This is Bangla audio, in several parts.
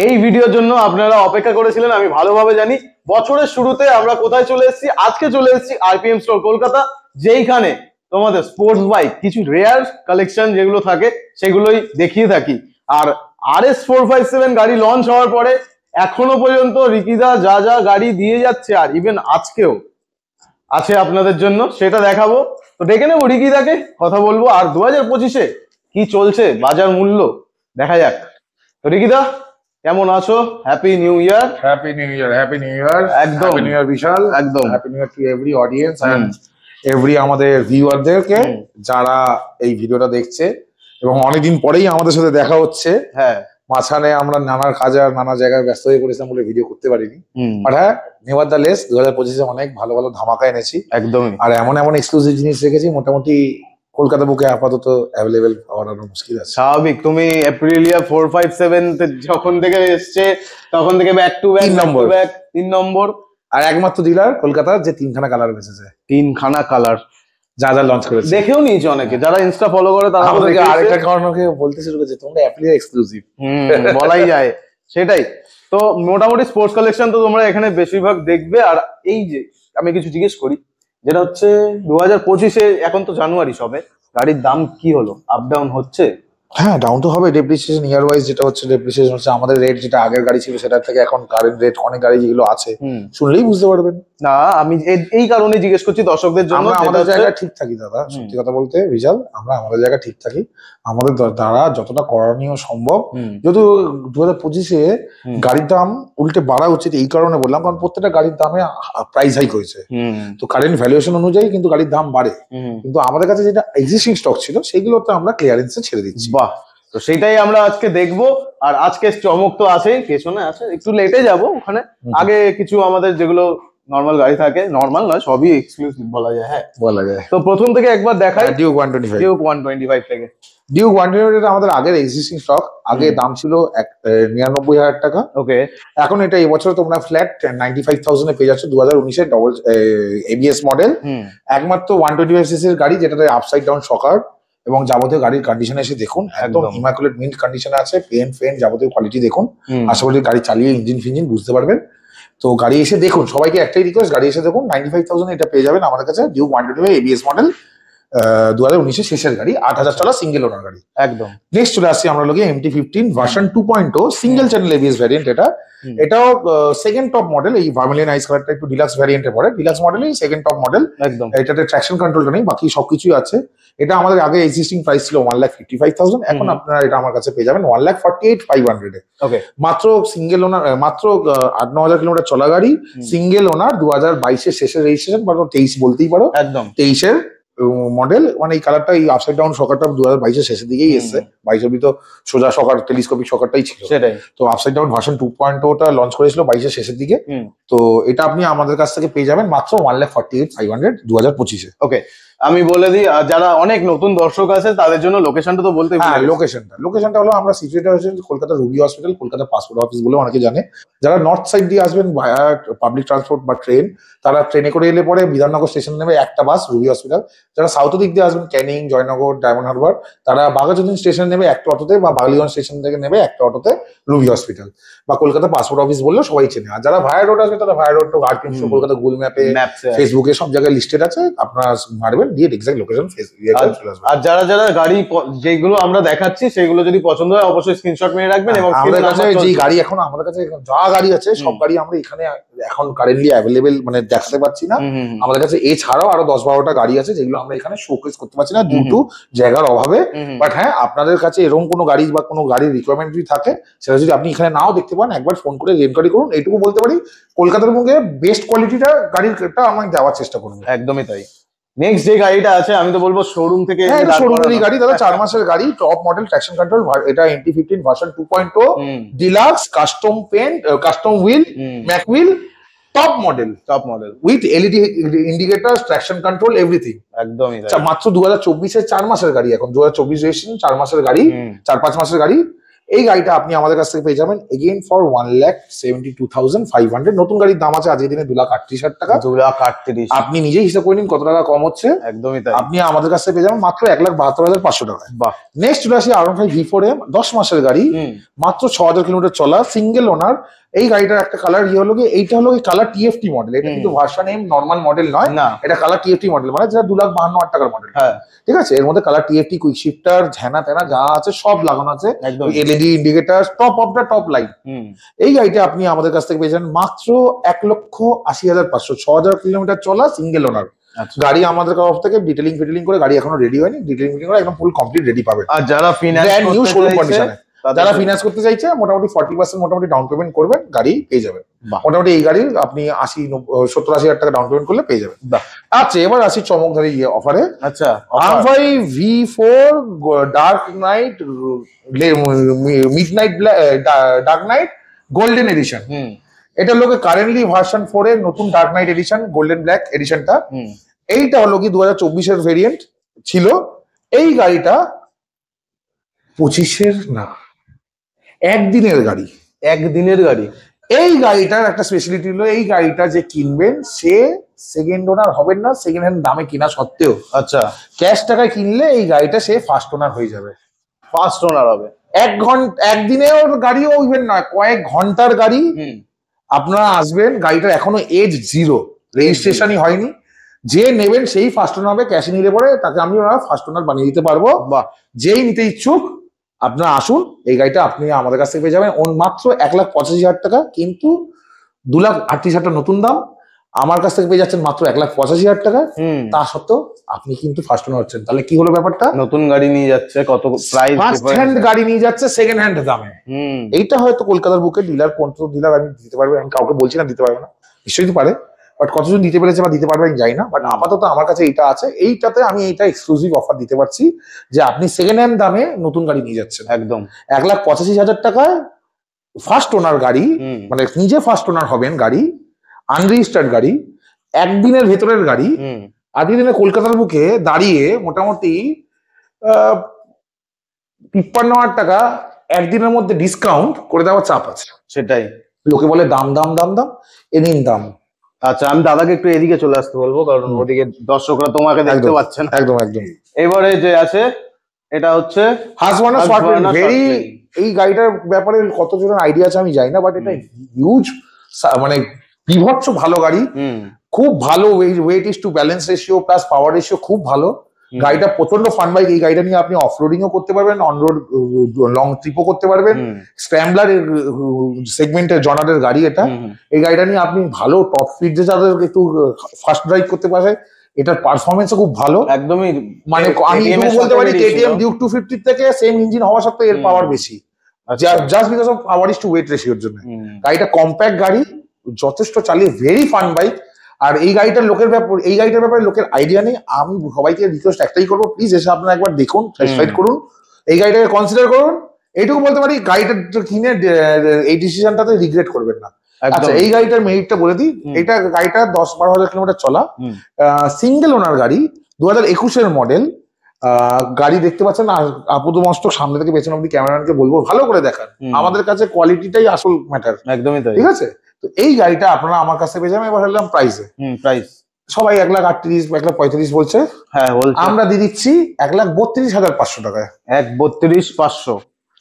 এই ভিডিওর জন্য আপনারা অপেক্ষা করেছিলেন আমি ভালোভাবে জানি। বছরের শুরুতে আমরা কোথায় চলে এসেছি? আজকে চলে এসেছি আরপিএম স্টোর কলকাতা, যেইখানে তোমাদের স্পোর্টস বাইক কিছু রেয়ার কালেকশন যেগুলো থাকে সেগুলোই দেখিয়ে থাকি। আর RS457 গাড়ি লঞ্চ হওয়ার পরে এখনো পর্যন্ত রিকিদা যা যা গাড়ি দিয়ে যাচ্ছে, আর ইভেন আজকেও আছে আপনাদের জন্য, সেটা দেখাবো। তো ডেকে নেবো রিকিদাকে, কথা বলবো আর 2025-এ কি চলছে বাজার মূল্য দেখা যাক। তো রিকিদা কেমন আছো? Happy new year. Happy new year, happy new year, একদম হ্যাপি নিউ ইয়ার বিশাল, একদম happy new year to every audience and every আমাদের ভিউয়ারদেরকে যারা এই ভিডিওটা দেখছে এবং অনেকদিন পরেই আমাদের সাথে দেখা হচ্ছে। হ্যাঁ, মাঝখানে আমরা নানা কাজে আর নানা জায়গায় ব্যস্ত হয়ে পড়েছিলাম বলে ভিডিও করতে পারিনি। আর হ্যাঁ, নেভারদালেস 2025-এ অনেক ভালো ভালো ধামাকা এনেছি একদমই। আর এমন এমন এক্সক্লুসিভ জিনিস রেখেছি মোটামুটি কলকাতা বুকে আপাতত অ্যাভেলেবেল পাওয়ার আরো মুশকিল আছে। স্বাভাবিক, তুমি এপ্রিলিয়া 457 যখন থেকে এসছে তখন থেকে ব্যাক টু ব্যাক 3 নম্বর আর একমাত্র ডিলার কলকাতার যে 3খানা কালার বেঁচেছে, 3খানা কালার যা যা লঞ্চ করেছে। দেখেও নিয়েছে অনেকে যারা ইনস্টা ফলো করে, তারা আমাদেরকে আরেকটা কারণকে বলতে শুরু করেছে তোমরা অ্যাপ্লিকের এক্সক্লুসিভ। বলাই যায় সেটাই। তো মোটামুটি স্পোর্টস কালেকশন তো তোমরা এখানে বেশিরভাগ দেখবে। আর এই যে আমি কিছু জিজ্ঞেস করি, যেটা হচ্ছে 2025-এ, এখন তো জানুয়ারি সবে, গাড়ির দাম কি হলো? আপ ডাউন হচ্ছে? হ্যাঁ, ডাউন তো হবে। ডেপ্রিসিয়েশন ইয়ার ওয়াইজ যেটা হচ্ছে, ডেপ্রিসিয়েশন হচ্ছে আমাদের রেট যেটা আগের গাড়ি ছিল সেটার থেকে এখন কারেন্ট রেট, অনেক গাড়ি যেগুলো আছে শুনলেই বুঝতে পারবেন। না, আমি এই কারণে জিজ্ঞেস করছি দর্শকদের জন্য। আমরা আমাদের জায়গায় ঠিক থাকি দাদা, সত্যি কথা বলতে বিশাল, আমরা আমাদের জায়গায় ঠিক থাকি। আমাদের দ্বারা যতটা করণীয় সম্ভব, যেহেতু 2025-এ গাড়ির দাম উল্টে বাড়া উচিত এই কারণে বললাম, কারণ প্রত্যেকটা গাড়ির দামে প্রাইস হাইক হয়েছে। তো কারেন্ট ভ্যালুয়েশন অনুযায়ী কিন্তু গাড়ির দাম বাড়ে, কিন্তু আমাদের কাছে যেটা এক্সিস্টিং স্টক ছিল সেগুলোতে আমরা ক্লিয়ারেন্সে ছেড়ে দিচ্ছি। বাহ, তো সেটাই আমরা আজকে দেখবো। আর আজকে চমক তো আছেই, পেছনে আছে, একটু লেটে যাব ওখানে। আগে কিছু আমাদের যেগুলো নরমাল গাড়ি থাকে, নরমাল নয় সবই এক্সক্লুসিভ বলা যায়। হ্যাঁ, বলা যায়। তো প্রথম থেকে একবার দেখাই ডিউক 125 থেকে। ডিউক 125 আমাদের আগের এক্সিস্টিং স্টক। আগে দাম ছিল 99,000 টাকা। ওকে, এখন এটা এবছর তোমরা ফ্ল্যাট 95,000-এ পেয়ে যাচ্ছ। 2019-এর ডবল এবিএস মডেল, একমাত্র 125cc এর গাড়ি, যেটাতে আপসাইড ডাউন শকার এবং যাবতীয় গাড়ির কন্ডিশন এসে দেখুন, একদম ইমাকুলেট মিন্ট কন্ডিশনে আছে। পেন যাবতীয় কোয়ালিটি দেখুন, আশা করি গাড়ি চালিয়ে ইঞ্জিন ফিঞ্জিন বুঝতে পারবেন। তো গাড়ি এসে দেখুন, সবাইকে একটাই রিকোয়েস্ট, গাড়ি এসে দেখুন। 95,000 এটা পেয়ে যাবেন আমাদের কাছে। ডিউক 125 এবিএস মডেল, 2019-এর শেষের গাড়ি, 8,000 চলা সিঙ্গেল ওনার গাড়ি। একদম। নেক্সট চলে আসছি আমরা লোকে MT-15 version 2.0 single channel ABS variant. এটাও সেকেন্ড টপ মডেল। এই ভার্মিলিয়ন আইস কালারটা একটু ডিলাক্স ভ্যারিয়েন্টে পড়ে, ডিলাক্স মডেলেই সেকেন্ড টপ মডেল। একদম। এটাতে ট্র্যাকশন কন্ট্রোলটা নেই, বাকি সবকিছুই আছে। এটা আমাদের আগে এক্সিস্টিং প্রাইস ছিল 1,55,000, এখন আপনারা এটা আমার কাছে পেয়ে যাবেন 1,48,500-এ। ওকে, মাত্র সিঙ্গেল ওনার, মাত্র 8-9 হাজার কিলোমিটার চলা গাড়ি, সিঙ্গেল ওনার, 2022-এর শেষের রেজিস্ট্রেশন, বা 23 বলতেই পারো। একদম 23-এর মডেল। মানে এই কালারটা, এই আপসাইড ডাউন শকারটা 2022-এর শেষের দিকেই এসছে। 22-এর তো সোজা শকার, টেলিস্কোপিক শকারটাই ছিল, সেটাই। তো আপসাইড ডাউন ভার্সন 2.0টা লঞ্চ করেছিল 22-এর শেষের দিকে। তো এটা আপনি আমাদের কাছ থেকে পেয়ে যাবেন মাত্র 1,48,500 2025-এ। ওকে, আমি বলে দিই, যারা অনেক নতুন দর্শক আছে তাদের জন্য লোকেশনটা তো বলতে। হ্যাঁ, লোকেশনটা হলো আমরা সিচুয়েটেড হচ্ছে Kolkata Ruby hospital, Kolkata passport office বলে অনেকে জানে। যারা নর্থ সাইড দিয়ে আসবেন ভায়া পাবলিক ট্রান্সপোর্ট বা ট্রেন, তারা ট্রেনে করে এলে পরে বিধাননগর স্টেশন নেবে একটা বাস, রুবি হসপিটাল। যারা সাউথ দিক দিয়ে আসবেন, ক্যানিং, জয়নগর, ডায়মন্ড হারবার, তারা বাঘাযতীন স্টেশন নেবে একটা অটোতে, বা বাগলিগঞ্জ স্টেশন থেকে নেবে একটা অটোতে রুবি হসপিটাল বা কলকাতা পাসপোর্ট অফিস বললে সবাই চেনে। আর যারা ভায়া রোড আসবে, তারা ভায়া রোড তো আরপিএম কলকাতা গুগল ম্যাপে, ফেসবুকে সব জায়গায় লিস্টেড আছে, আপনারা মারবেন দিয়ে এক্সাক্ট লোকেশন। আর যারা যারা গাড়ি যেগুলো আমরা দেখাচ্ছি সেগুলো যদি পছন্দ হয় অবশ্যই স্ক্রিনশট মেরে রাখবেন। এবং আমাদের কাছে যে গাড়ি, এখন আমাদের কাছে যা গাড়ি আছে সব গাড়ি আমরা এখানে এখন কারেন্টলি অ্যাভেলেবেল মানে দেখাতে পারছি না। আমাদের কাছে এছাড়াও আরো 10-12টা গাড়ি আছে যেগুলো আমরা এখানে শোকেস করতে পারছি না ডিউ টু জায়গার অভাবে। বাট হ্যাঁ, আপনাদের কাছে এরকম কোনো গাড়ি বা কোনো গাড়ির রিকোয়ারমেন্ট যদি থাকে, সেটা যদি আপনি এখানে নাও দেখতে পান, একবার ফোন করে এনকোয়ারি করুন। এইটুকু বলতে পারি, কলকাতার মুখে বেস্ট কোয়ালিটিটা গাড়িটা আমি দেওয়ার চেষ্টা করবো। একদমই তাই। নেক্সট যে গাড়িটা আছে, আমি তো বলবো শোরুম থেকে, শোরুমেরই গাড়ি দাদা, 4 মাসের গাড়ি, টপ মডেল, ট্র্যাকশন কন্ট্রোল। এটা MT-15 version 2.0 deluxe, custom paint, custom wheel, mag wheel, top model with LED indicator, traction control, everything. একদমই মাত্র 2024-এর 4 মাসের গাড়ি। এখন 2024 রেজিস্ট্রেশন, 4 মাসের গাড়ি, 4-5 মাসের গাড়ি। এই গাড়িটা আপনি আমাদের কাছ থেকে পেয়ে যাবেন এগেইন ফর 1,72,500। নতুন গাড়ির দাম আছে আজকের দিনে 2,38,000 টাকা। 2,38,000 আপনি নিজেই হিসাব করে নিন কত টাকা কম হচ্ছে। একদমই তাই। আপনি আমাদের কাছ থেকে পেয়ে যাবেন মাত্র 1,72,500 টাকায়। বাহ। নেক্সট চলে আসি R15 V4M 10 মাসের গাড়ি, মাত্র 6,000 কিলোমিটার চলা, সিঙ্গেল ওনার। এই গাড়িটার একটা কালার হলো কি, এইটা হলো কি কালার TFT মডেল। এটা কিন্তু ভার্সন এম নর্মাল মডেল নয়, না এটা কালার TFT মডেল, মানে যেটা 2,52,000 টাকার মডেল। হ্যাঁ ঠিক আছে, এর মধ্যে কালার TFT, কুইক শিফটার, ঝ্যানা ট্যানা যা আছে সব লাগানো আছে, একদম। LED indicator, top of the top light. এই গাড়িটা আপনি আমাদের কাছ থেকে পেয়ে যান মাত্র 1,80,500, 6,000 কিলোমিটার চলা, সিঙ্গেল ওনার গাড়ি। আমাদের তরফ থেকে ডিটেলিং ফিটেলিং করে, গাড়ি এখনো রেডি হয়নি, ডিটেলিং ফিটিং করে একদম ফুল কমপ্লিট রেডি পাবেন। আর যারা যারা ফিনান্স করতে চাইছে মোটামুটি 40% মোটামুটি ডাউন পেমেন্ট করবেন, গাড়ি পেয়ে যাবেন। মোটামুটি এই গাড়ির আপনি 70-80,000 টাকা ডাউন পেমেন্ট করলে পেয়ে যাবেন। আচ্ছা, এবার আসি চমকধারী অফারে। আচ্ছা, R5 V4 dark knight, midnight, dark knight golden edition. এটা হলো কারেন্টলি ভার্সন 4 এর নতুন dark knight edition, golden black এডিশনটা। এইটা হলো কি 2024-এর ভেরিয়েন্ট ছিল। এই গাড়িটা 25-এর না, একদিনের গাড়ি। একদিনের গাড়ি। এই গাড়িটার একটা স্পেশালিটি হলো, এই গাড়িটা যে কিনবেন সে সেকেন্ড ওনার হবেন না, সেকেন্ড হ্যান্ড দামে কিনা সত্ত্বেও। আচ্ছা, ক্যাশ টাকায় কিনলে এই গাড়িটা সে ফার্স্ট ওনার হয়ে যাবে। ফার্স্ট ওনার হবে। একদিনের গাড়িও ইভেন নয়, কয়েক ঘন্টার গাড়ি। আপনারা আসবেন, গাড়িটার এখনো এজ 0, রেজিস্ট্রেশনই হয়নি। যে নেবেন সেই ফার্স্ট ওনার হবে। ক্যাশে নিলে পরে তাকে আমি ফার্স্ট ওনার বানিয়ে দিতে পারবো। বা যেই নিতে ইচ্ছুক আপনারা আসুন, এই গাড়িটা আপনি আমাদের কাছ থেকে পেয়ে যাবেন মাত্র 1,85,000 টাকা। কিন্তু 2,38,000 টাকা নতুন দাম, আমার কাছ থেকে পেয়ে যাচ্ছেন মাত্র 1,85,000 টাকা। তা সত্ত্বেও আপনি কিন্তু ফার্স্ট ওনার হচ্ছেন। তাহলে কি হলো ব্যাপারটা? নতুন গাড়ি নিয়ে যাচ্ছে, কত প্রাইস, ফার্স্ট হ্যান্ড গাড়ি নিয়ে যাচ্ছে সেকেন্ড হ্যান্ড দামে। এইটা হয়তো কলকাতার বুকে ডিলার, কোন ডিলার আমি দিতে পারবো, আমি কাউকে বলছি না দিতে পারবে না, নিশ্চয়ই দিতে পারে, বাট কতজন দিতে পেরেছে বা দিতে পারবে আমি জানি না। বাট আপাতত আমার কাছে এইটা আছে, এইটাতে আমি এইটা এক্সক্লুসিভ অফার দিতে পারছি যে আপনি সেকেন্ড হ্যান্ড দামে নতুন গাড়ি নিয়ে যাচ্ছেন। একদম 1,85,000 টাকায় ফার্স্ট ওনার গাড়ি, মানে নিজে ফার্স্ট ওনার হবেন গাড়ি, আনরেজিস্টার্ড গাড়ি, একদিনের ভেতরের গাড়ি। আজকের দিনে কলকাতার বুকে দাঁড়িয়ে মোটামুটি 53,000 টাকা একদিনের মধ্যে ডিসকাউন্ট করে দেওয়ার চাপ আছে। সেটাই, লোকে বলে দাম দাম দাম দাম, এ নিন দাম। আচ্ছা, আমি দাদাকে একটু এদিকে চলে আসতে বলবো, কারণ ওদিকে দর্শকরা তোমাকে দেখতে পাচ্ছেন। একদম একদম। এবারে যে আছে এটা হচ্ছে হাসওয়ানা ভেরি, এই গাড়িটার ব্যাপারে কতজনের আইডিয়া আছে আমি জানি না, বাট এটা হিউজ, মানে বিভৎস ভালো গাড়ি, খুব ভালো weight is to balance ratio plus power ratio খুব ভালো। গাড়িটা প্রচন্ড ফান বাইক। এই গাড়িটা নিয়ে আপনি অফরোডিং ও করতে পারবেন, অনরোড লং ট্রিপও করতে পারবেন। স্ক্র্যাম্বলার সেগমেন্টের জনারের গাড়ি এটা। এই গাড়িটা নিয়ে আপনি ভালো টপ স্পিড যে যাদের একটু ফাস্ট ড্রাইভ করতে পারে, এটার পারফরমেন্সও খুব ভালো। একদমই, মানে আমি বলতে পারি KTM ডিউক 250 থেকে সেম ইঞ্জিন হওয়া সত্ত্বেও এর পাওয়ার বেশি, just because of power is to weight রেশিওর জন্য। গাড়িটা কম্প্যাক্ট গাড়ি, যথেষ্ট চালিয়ে ভেরি ফান বাইক। আর এই গাড়িটার ব্যাপারে লোকের আইডিয়া নেই। আমি সবাইকে রিকোয়েস্ট একটাই করবো, প্লিজ এসে আপনারা একবার দেখুন, টেস্ট রাইড করুন, এই গাড়িটাকে কনসিডার করুন। এইটুকু বলতে পারি, গাড়িটা কিনে এই ডিসিশনটাতে রিগ্রেট করবেন না। আচ্ছা, এই গাড়িটার মেরিটটা বলে দিই। এটা গাড়িটা 10-12 হাজার কিলোমিটার চলা, সিঙ্গেল ওনার গাড়ি, 2021-এর মডেল। গাড়ি দেখতে পাচ্ছেন না, আপাতমস্তক সামনে থেকে পেছন অব্দি ক্যামেরাম্যানকে বলবো ভালো করে দেখান। আমাদের কাছে কোয়ালিটিটাই আসল ম্যাটার। একদমই তাই, ঠিক আছে? তো এই গাড়িটা আপনারা আমার কাছে পেয়ে যাবেন। এবার হলাম প্রাইসে। প্রাইস সবাই 1,38,000, 1,35,000 বলছে। হ্যাঁ বলছে, আমরা দিয়ে দিচ্ছি 1,32,500 টাকায়। 1,32,500,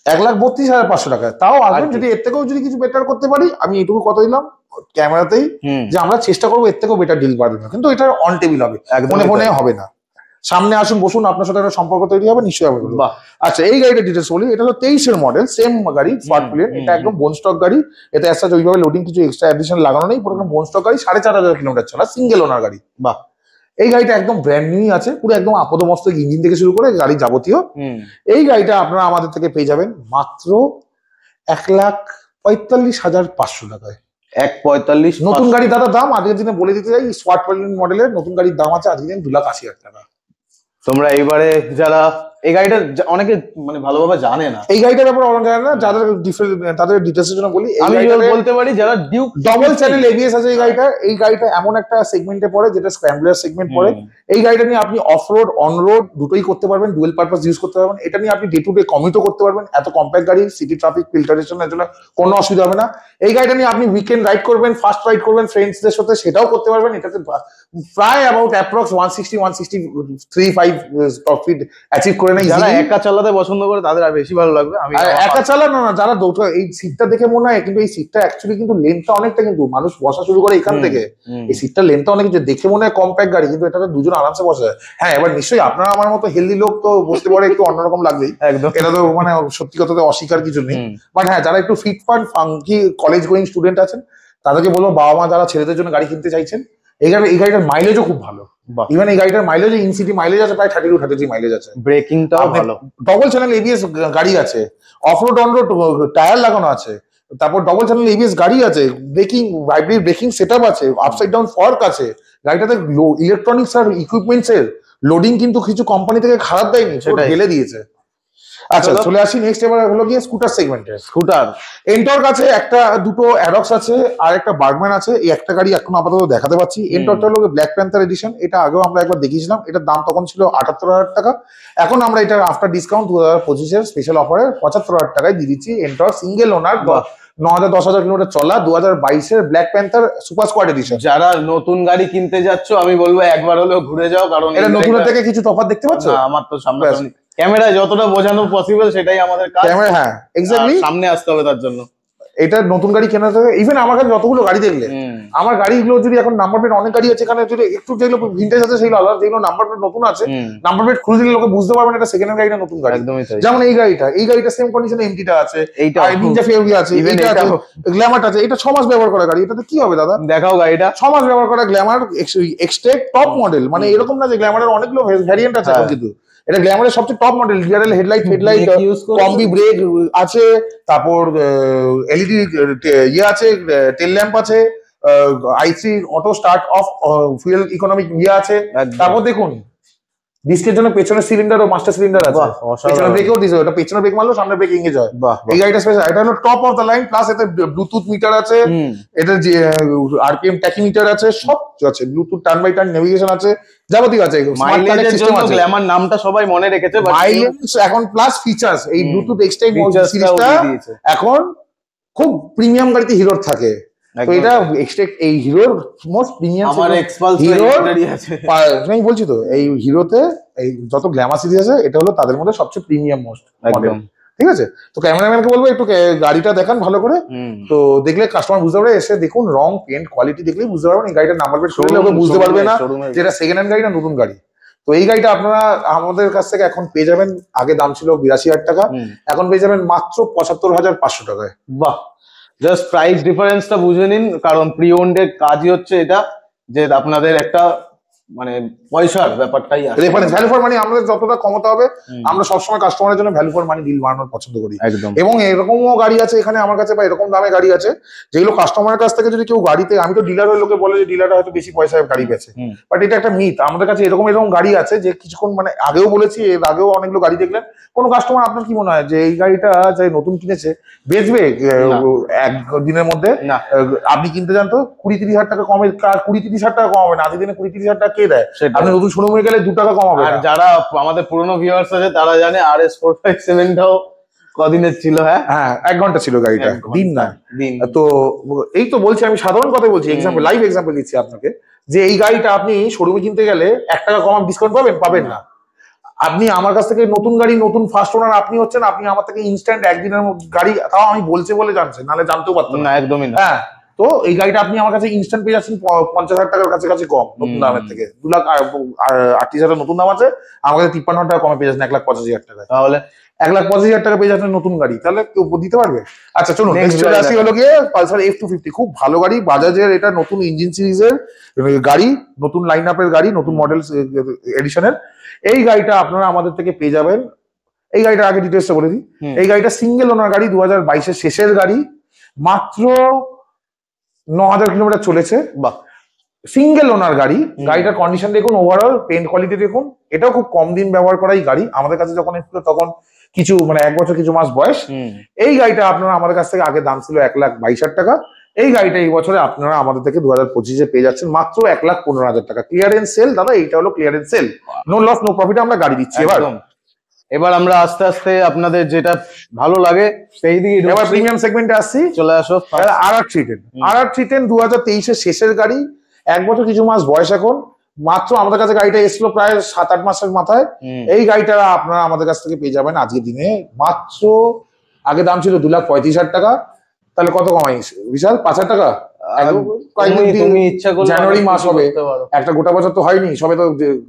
1,32,500 টাকায়। তাও আসবেন, যদি এর থেকেও যদি কিছু বেটার করতে পারি, আমি এটুকু কথা দিলাম ক্যামেরাতেই যে আমরা চেষ্টা করবো এর থেকেও বেটার ডিল পারবে না, কিন্তু এটা অন টেবিল হবে, ফোনে ফোনে হবে না। সামনে আসুন, বসুন, আপনার সাথে একটা সম্পর্ক তৈরি হবে, নিশ্চয়ই হবে। আচ্ছা, এই গাড়িটা ডিটেলস বলি। এটা হলো 23-এর মডেল, সেম গাড়ি, স্মার্ট প্লেন। এটা একদম বোন স্টক গাড়ি, এতে অ্যাজ সাচ ওইভাবে লোডিং কিছু এক্সট্রা অ্যাডিশন লাগানো নেই, পুরো বোন স্টক গাড়ি, 4,500 কিলোমিটার চলা, সিঙ্গেল ওনার গাড়ি। বাহ, এই গাড়িটা একদম ব্র্যান্ড নিউ আছে, পুরো একদম আপাতমস্তক ইঞ্জিন থেকে শুরু করে গাড়ি যাবতীয়। এই গাড়িটা আপনারা আমাদের থেকে পেয়ে যাবেন মাত্র 1,45,500 টাকায়। 1,45,000 নতুন গাড়ি দাদা দাম আজকের দিনে বলে দিতে চাই, স্মার্ট প্লেন মডেলের নতুন গাড়ির দাম আছে আজকের দিন 2,80,000 টাকা। তোমরা এইবারে যারা এই গাড়িটা অনেকে মানে ভালোভাবে জানে না। এই গাড়িটার ব্যাপারে অনেক জানে না, যাদের তাদের ডিটেলসের জন্য বলি। আমি বলতে পারি যারা ডিউক ডবল চ্যানেল এবিএস আছে এই গাড়িটা এমন একটা সেগমেন্টে পড়ে যেটা স্ক্র্যাম্বলার সেগমেন্ট পড়ে। এই গাড়িটা নিয়ে আপনি অফ রোড অন রোড দুটোই করতে পারবেন, ডুয়েল পারপাস ইউজ করতে পারবেন। এটা নিয়ে আপনি ডে টু ডে কমিটও করতে পারবেন। এত কম্প্যাক্ট গাড়ি, সিটি ট্রাফিক ফিল্টারেশনের জন্য কোনো অসুবিধা হবে না। এই গাড়িটা নিয়ে আপনি উইকেন্ড রাইড করবেন, ফার্স্ট রাইড করবেন ফ্রেন্ডসদের সাথে, সেটাও করতে পারবেন। এটাতে প্রায় about approx 160-165 top speed achieve করে নেয়। যারা একা চালাতে পছন্দ করে তাদের আর বেশি ভালো লাগবে। আমি একা চালানো না, যারা দুটো, এই সিটটা দেখে মনে হয় কিন্তু এই সিটটা অ্যাকচুয়ালি কিন্তু লেন্থটা অনেকটা, কিন্তু মানুষ বসা শুরু করে এখান থেকে। এই সিটটা লেন্থটা অনেক, যে দেখে মনে হয় কম্প্যাক্ট গাড়ি, কিন্তু এটাতে দুজন আরামসে বসা যায়। হ্যাঁ, এবার নিশ্চয়ই আপনারা আমার মতো হেলদি লোক তো বসতে পারে একটু অন্যরকম লাগবেই, একদম। এটা তো মানে সত্যি কথাতে অস্বীকার কিছু নেই। বাট হ্যাঁ, যারা একটু fit fun funky college going student আছেন তাদেরকে বলবো, বাবা মা যারা ছেলেদের জন্য গাড়ি কিনতে চাইছেন, এই গাড়িটার মাইলেজও খুব ভালো। ইভেন এই গাড়িটার মাইলেজ, ইন সিটি মাইলেজ আছে প্রায় 32-33 মাইলেজ আছে। ব্রেকিংটাও ভালো, ডবল চ্যানেল এবিএস গাড়ি আছে, of road on road tyre লাগানো আছে, তারপর ডবল চ্যানেল এবিএস গাড়ি আছে, ব্রেকিং ভাইব্রেট ব্রেকিং সেটআপ আছে, আপসাইড ডাউন ফর্ক আছে। গাড়িটাতে ইলেকট্রনিক্স আর ইকুইপমেন্টস এর লোডিং কিন্তু কিছু কোম্পানি থেকে খারাপ দেয়নি, সেটা ঢেলে দিয়েছে। আচ্ছা, চলে আসি নেক্সট। এবার হলো গিয়ে স্কুটার সেগমেন্টে। স্কুটার এন্টর্ক আছে, একটা দুটো অ্যাডক্স আছে, আর একটা বার্গম্যান আছে। এই একটা গাড়ি এখন আপাতত দেখাতে পাচ্ছি। এন্টর্কটা হলো ব্ল্যাক প্যান্থার এডিশন। এটা আগেও আমরা একবার দেখিয়েছিলাম। এটার দাম তখন ছিল 78,000 টাকা। এখন আমরা এটা আফটার ডিসকাউন্ট 2025-এর স্পেশাল অফারে 75,000 টাকায় দিয়ে দিচ্ছি। এন্টর্ক সিঙ্গেল ওনার, 9,000-10,000 কিলোমিটার চলা, 2022-এর black panther super squad edition. যারা নতুন গাড়ি কিনতে যাচ্ছ আমি বলবো একবার হলেও ঘুরে যাও, কারণ এটা নতুনের থেকে কিছু তফাৎ দেখতে পাচ্ছ। আমার তো সামনে ক্যামেরায় যতটা বোঝানো পসিবল সেটাই আমাদের কাজ। ক্যামেরা, হ্যাঁ এক্স্যাক্টলি, সামনে আসতে হবে তার জন্য। এটা নতুন গাড়ি কেনা থাকে। ইভেন আমার কাছে যতগুলো গাড়ি দেখলে, আমার গাড়িগুলো যদি এখন নাম্বার প্লেট, অনেক গাড়ি আছে এখানে, যদি একটু যেগুলো ভিন্টেজ আছে সেগুলো আলাদা, যেগুলো নাম্বার প্লেট নতুন আছে, নাম্বার প্লেট খুলে দিলে লোকে বুঝতে পারবে না এটা সেকেন্ড হ্যান্ড গাড়ি না নতুন গাড়ি। একদমই তাই। যেমন এই গাড়িটা সেম কন্ডিশনে এমটিটা আছে, এইটা নিনজা ফিউরি আছে, গ্ল্যামার আছে। এটা 6 মাস ব্যবহার করা গাড়ি। এটাতে কি হবে দাদা? দেখাও গাড়িটা। 6 মাস ব্যবহার করা গ্ল্যামার এক্সটেক টপ মডেল। মানে এরকম না যে গ্ল্যামারের অনেকগুলো ভ্যারিয়েন্ট আছে, কিন্তু এটা গ্ল্যামারের সবচেয়ে top model. DRL headlight combi break আছে, তারপর এলইডি ইয়ে আছে, টেল ল্যাম্প আছে, i3 auto start of fuel economic ইয়ে আছে। তারপর দেখুন ডিস্কের জন্য পেছনের সিলিন্ডার ও মাস্টার সিলিন্ডার আছে। পেছনের ব্রেকও দিছে, ওটা পেছনের ব্রেক মারলো সামনে ব্রেক এঙ্গেজ হয়। এই গাড়িটা স্পেশাল। এটা হলো top of the line, plus এতে ব্লুটুথ মিটার আছে, এটা যে আরপিএম ট্যাকিমিটার আছে, সব আছে, Bluetooth turn by turn navigation আছে, যাবতীয় আছে। মাইলেজের জন্য গ্ল্যামার নামটা সবাই মনে রেখেছে, মাইলেজ এখন প্লাস ফিচার্স, এই ব্লুটুথ এক্সটেন্ড সিরিজটা এখন খুব প্রিমিয়াম গাড়িতে হিরোর থাকে। তো এটা এই হিরোর মোস্ট প্রিমিয়াম, আমার এক্সপালস আছে আমি বলছি তো, এই হিরোতে এই যত গ্ল্যামার সিরিজ আছে এটা হলো তাদের মধ্যে সবচেয়ে প্রিমিয়াম মোস্ট মডেল। ঠিক আছে, তো ক্যামেরাম্যানকে বলবো একটু গাড়িটা দেখান ভালো করে। তো দেখলে কাস্টমার বুঝতে পারবে, এসে দেখুন রং পেন্ট কোয়ালিটি দেখলেই বুঝতে পারবেন। এই গাড়িটার নাম্বার প্লেট শুনলে ওকে বুঝতে পারবে না যেটা সেকেন্ড হ্যান্ড গাড়ি না নতুন গাড়ি। তো এই গাড়িটা আপনারা আমাদের কাছ থেকে এখন পেয়ে যাবেন। আগে দাম ছিল 82,000 টাকা, এখন পেয়ে যাবেন মাত্র 75,500 টাকায়। বাহ, জাস্ট প্রাইস ডিফারেন্সটা বুঝে নিন, কারণ প্রি ওন্ডের কাজই হচ্ছে এটা, যে আপনাদের একটা মানে পয়সার ব্যাপারটাই আছে। রেফারেন্স ভ্যালু ফর মানি আমাদের যতটা কমাতে হবে, আমরা সবসময় কাস্টমারের জন্য ভ্যালু ফর মানি ডিল বানানোর পছন্দ করি। একদম। এবং এরকমও গাড়ি আছে এখানে আমার কাছে, বা এরকম দামে গাড়ি আছে যেগুলো কাস্টমারের কাছ থেকে যদি কেউ গাড়িতে, আমি তো ডিলার হয়ে লোকে বলে যে ডিলাররা হয়তো বেশি পয়সায় গাড়ি বেচে, বাট এটা একটা মিথ। আমাদের কাছে এরকম গাড়ি আছে যে কিছুক্ষণ, মানে আগেও বলেছি, এর আগেও অনেকগুলো গাড়ি দেখলেন, কোন কাস্টমার আপনার কি মনে হয় যে এই গাড়িটা যে নতুন কিনেছে বেচবে একদিনের মধ্যে? আপনি কিনতে যান তো 20-30 হাজার টাকা কমে, 20-30 হাজার টাকা কম হবে না। আজকের দিনে 20-30 হাজার টাকা কে দেয়? আপনি নতুন শোরুমে গেলে 2 টাকা কম হবে। আর যারা আমাদের পুরনো ভিউয়ার্স আছে তারা জানে RS 457টাও কদিনের ছিল। হ্যাঁ 1 ঘন্টা ছিল গাড়িটা, দিন না। তো এই তো বলছি, আমি সাধারণ কথা বলছি, এক্সাম্পল, লাইভ এক্সাম্পল দিচ্ছি আপনাকে, যে এই গাড়িটা আপনি শোরুমে কিনতে গেলে 1 টাকা কম ডিসকাউন্ট পাবেন না। আপনি আমার কাছ থেকে নতুন গাড়ি, নতুন ফার্স্ট ওনার আপনি হচ্ছেন, আপনি আমার থেকে ইনস্ট্যান্ট একদিনের গাড়ি, তাও আমি বলছে বলে জানছেন, নাহলে জানতেও পারতেন না। একদমই না। হ্যাঁ, তো এই গাড়িটা আপনি আমার কাছে ইনস্ট্যান্ট পেয়ে যাচ্ছেন 50,000 টাকার কাছাকাছি কম নতুন দামের থেকে। 2,38,000 নতুন দাম আছে, আমার কাছে 53 টাকা কমে পেয়ে যাচ্ছেন 1,85,000 টাকা। তাহলে 1,85,000 টাকা পেয়ে যাচ্ছেন নতুন গাড়ি, তাহলে কেউ দিতে পারবে? আচ্ছা চলুন নেক্সট চলে আসি, হলো গিয়ে পালসার F250। খুব ভালো গাড়ি, বাজাজের এটা নতুন ইঞ্জিন সিরিজের গাড়ি, নতুন লাইন আপের গাড়ি, নতুন মডেল এডিশনের। এই গাড়িটা আপনারা আমাদের থেকে পেয়ে যাবেন। এই গাড়িটার আগে ডিটেলসটা বলে দিই। এই গাড়িটা সিঙ্গেল ওনার গাড়ি, 2022-এর শেষের গাড়ি, মাত্র 9,000 কিলোমিটার চলেছে। বাহ, সিঙ্গেল ওনার গাড়ি, গাড়িটার কন্ডিশন দেখুন, ওভারঅল পেন্ট কোয়ালিটি দেখুন, এটাও খুব কম দিন ব্যবহার করাই গাড়ি। আমাদের কাছে যখন এসেছিল তখন কিছু মানে 1 বছর কিছু মাস বয়স। এই গাড়িটা আপনারা আমাদের কাছ থেকে আগে দাম ছিল 1,22,000 টাকা, এই গাড়িটা এই বছরে আপনারা আমাদের থেকে 2025-এ পেয়ে যাচ্ছেন মাত্র 1,15,000 টাকা। ক্লিয়ারেন্স সেল দাদা, এইটা হলো clearance sale, no loss no প্রফিটে আমরা গাড়ি দিচ্ছি। এবার আমরা আস্তে আস্তে আপনাদের যেটা ভালো লাগে সেই দিকে এবার প্রিমিয়াম সেগমেন্টে আসছি, চলে আসো। RR310, RR310 2023-এর শেষের গাড়ি, 1 বছর কিছু মাস বয়স এখন, মাত্র আমাদের কাছে গাড়িটা এসেছিল প্রায় 7-8 মাসের মাথায়। এই গাড়িটা আপনারা আমাদের কাছ থেকে পেয়ে যাবেন আজকের দিনে মাত্র, আগে দাম ছিল 2,35,000 টাকা, তাহলে কত কমাই বিশাল 5,000 টাকা। তুমি ইচ্ছা করলে জানুয়ারি মাস হবে, একটা গোটা বছর তো হয়নি, সবে তো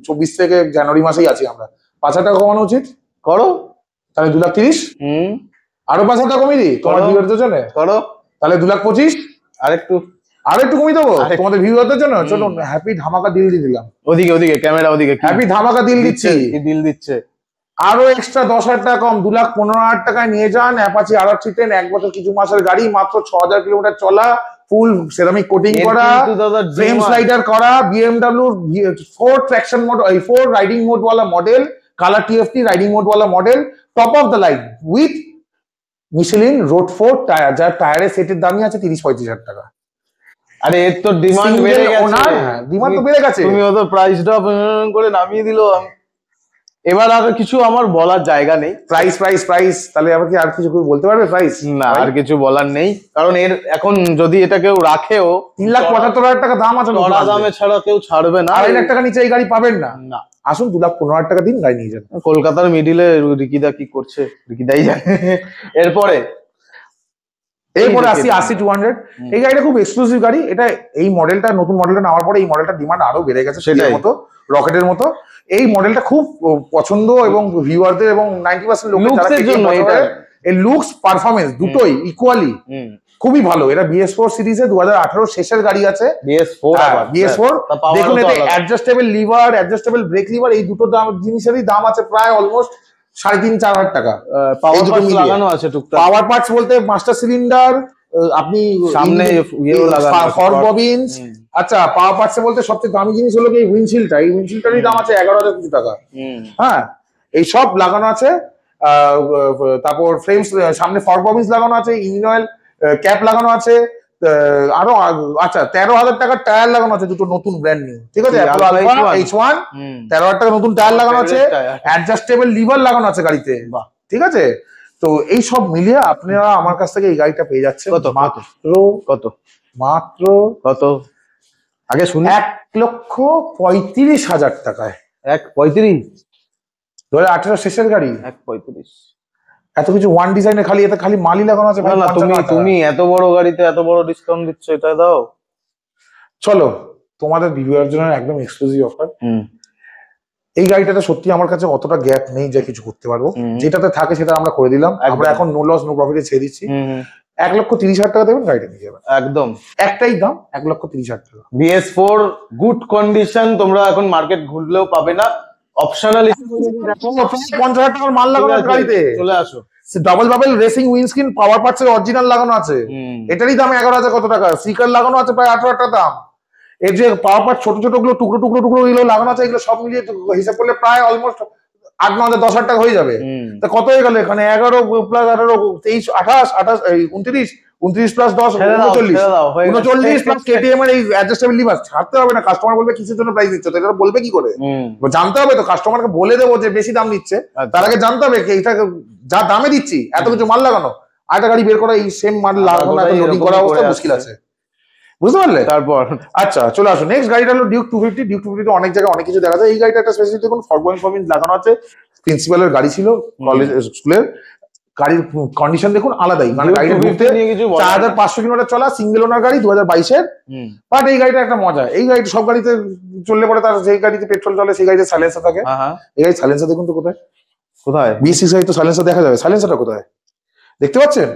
24 থেকে জানুয়ারি মাসেই আছি আমরা, 5,000 টাকা কমানো উচিত করো, তাহলে 2,30,000। আরো 5,000 টাকা কমিয়ে দিই তোমার ভিউয়ারদের জন্য, করো তাহলে 2,25,000। আরেকটু কমিয়ে দেবো তোমাদের ভিউয়ারদের জন্য, চলুন হ্যাপি ধামাকা ডিল দিয়ে দিলাম। ওদিকে ক্যামেরা ওদিকে, হ্যাপি ধামাকা ডিল দিচ্ছে, আরো এক্সট্রা 10,000 টাকা কম, 2,15,000 টাকায় নিয়ে যান অ্যাপাচি RR310, 1 বছর কিছু মাসের গাড়ি, মাত্র 6,000 কিলোমিটার চলা, ফুল সেরামিক কোটিং করা, ফ্রেম স্লাইডার করা, BMW 4 traction mode, 4 riding mode वाला model, colour TFT riding mode वाला model, top of the line with Michelin road 4 tyre, যার টায়ারের সেটের দামই আছে 30-35,000 টাকা। আরে এর তো ডিমান্ড বেড়ে গেছে, ডিমান্ড তো বেড়ে গেছে, তুমি তো প্রাইস ড্রপ করে নামিয়ে দিলো। এবার আর কিছু আমার বলার জায়গা নেই, প্রাইস তাহলে আবার কি আর কিছু বলতে পারবে? প্রাইস না, আর কিছু বলার নেই, কারণ এর এখন যদি এটা কেউ রাখেও 3,75,000 টাকা দাম আছে, দামে ছাড়া কেউ ছাড়বে না, 2,00,000 টাকা নিচে এই গাড়ি পাবেন না। আসুন 2,15,000 টাকা দিন, গাড়ি নিয়ে যান। কলকাতার মিডিলে রিকিদা কি করছে, রিকিদাই জানে। এরপরে আসি 200, এই গাড়িটা খুব এক্সক্লুসিভ গাড়ি, এটা এই মডেলটা, নতুন মডেলটা নেওয়ার পরে এই মডেলটার ডিমান্ড আরো বেড়ে গেছে, সেটার মতো রকেটের মতো। এই মডেলটা খুব পছন্দ এবং ভিউয়ারদের এবং 90% লোকের যারা জন্য এই লুকস পারফরমেন্স দুটোই ইকুয়ালি খুবই ভালো। এটা BS4 সিরিজে 2018 শেষের গাড়ি আছে, BS4 দেখুন, এতে adjustable liver, adjustable break liver, এই দুটো জিনিসেরই দাম আছে প্রায় অলমোস্ট 3,500-4,000 টাকা। পাওয়ার পার্টস বলতে মাস্টার সিলিন্ডার, আপনি সামনে ফর ববিনস, আচ্ছা পাওয়ার পার্টস বলতে সবচেয়ে দামি জিনিস হলো এই উইন্ডশিল্ডটা, এই উইন্ডশিল্ডটারই দাম আছে 11,000 কিছু টাকা। হ্যাঁ, এই সব লাগানো আছে, তারপর ফ্রেমস, সামনে ফর ববিনস লাগানো আছে, ইঞ্জিন অয়েল ক্যাপ লাগানো আছে, আরো আচ্ছা 13,000 টাকার টায়ার লাগানো আছে, দুটো নতুন ব্র্যান্ড নিউ, ঠিক আছে, H1 13,000 টাকা নতুন টায়ার লাগানো আছে, অ্যাডজাস্টেবল লিভার লাগানো আছে গাড়িতে, ঠিক আছে। তো এই সব মিলিয়ে আপনারা আমার কাছ থেকে এই গাড়িটা পেয়ে যাচ্ছেন মাত্র আগে শুনি 1,35,000 টাকায়। 1,35,000 2018 শেষের গাড়ি, 1,35,000 এত কিছু ওয়ান ডিজাইনে, খালি এতে খালি মালই লাগানো আছে। তুমি এত বড় গাড়িতে এত বড় ডিসকাউন্ট দিচ্ছ, এটা দাও। চলো তোমাদের ভিডিওর জন্য একদম এক্সক্লুসিভ অফার। এই গাড়িটাতে সত্যি আমার কাছে অতটা গ্যাপ নেই যে কিছু করতে পারবো, যেটাতে থাকে সেটা আমরা করে দিলাম। আমরা এখন নো লস নো প্রফিটে ছেড়ে দিচ্ছি, 1,30,000 টাকা দেবেন, গাড়িটা নিয়ে যাবেন। একদম একটাই দাম, 1,30,000 টাকা। BS4 গুড কন্ডিশন, তোমরা এখন মার্কেট ঘুরলেও পাবে না। অপশনালি 50,000 টাকার মাল লাগানো গাড়িতে, চলে আসো। ডাবল বাবেল রেসিং উইন্ডস্ক্রিন পাওয়ার পার্টস এর অরিজিনাল লাগানো আছে, এটারই দাম 11,000 কত টাকা। স্টিকার লাগানো আছে প্রায় 18,000 টাকা দাম। এর যে পাওয়ার পার্ট ছোট ছোট গুলো টুকরো টুকরো টুকরো এগুলো লাগানো আছে, এগুলো সব মিলিয়ে হিসাব করলে প্রায় অলমোস্ট 8-9,000 10,000 টাকা হয়ে যাবে। তা কত হয়ে গেল এখানে? 11 প্লাস 18 23 28 29 প্লাস 10 39 প্লাস KTM এর এই অ্যাডজাস্টেবল লিভার ছাড়তে হবে না। কাস্টমার বলবে কিসের জন্য প্রাইস দিচ্ছ, এটা বলবে কি করে? জানতে হবে তো, কাস্টমারকে বলে দেবো যে বেশি দাম দিচ্ছে, তার আগে জানতে হবে এটা যা দামে দিচ্ছি এত কিছু মাল লাগানো, আরেকটা গাড়ি বের করা এই সেম মাল লাগানো, এত লোডিং করা অবস্থা মুশকিল আছে, বুঝতে পারলে? তারপর আচ্ছা চলে আসো, নেক্সট গাড়িটা হলো ডিউক 250। ডিউক 250 অনেক জায়গায় অনেক কিছু দেখা যায়। এই গাড়িটা একটা স্পেশালি দেখুন, ফরবিন লাগানো আছে, প্রিন্সিপালের গাড়ি ছিল কলেজ স্কুলের, গাড়ির কন্ডিশন দেখুন আলাদাই, মানে গাড়িটা ঘুরতে 4,500 কিলোমিটার চলা, সিঙ্গেল ওনার গাড়ি 2022-এর। বাট এই গাড়িটা একটা মজা, এই গাড়িটা সব গাড়িতে চললে পরে তার যে গাড়িতে পেট্রোল চলে সেই গাড়িতে সাইলেন্সার থাকে। এই গাড়ি সাইলেন্সার দেখুন তো কোথায় BS6 গাড়ি তো সাইলেন্সার দেখা যাবে, সাইলেন্সারটা কোথায় দেখতে পাচ্ছেন?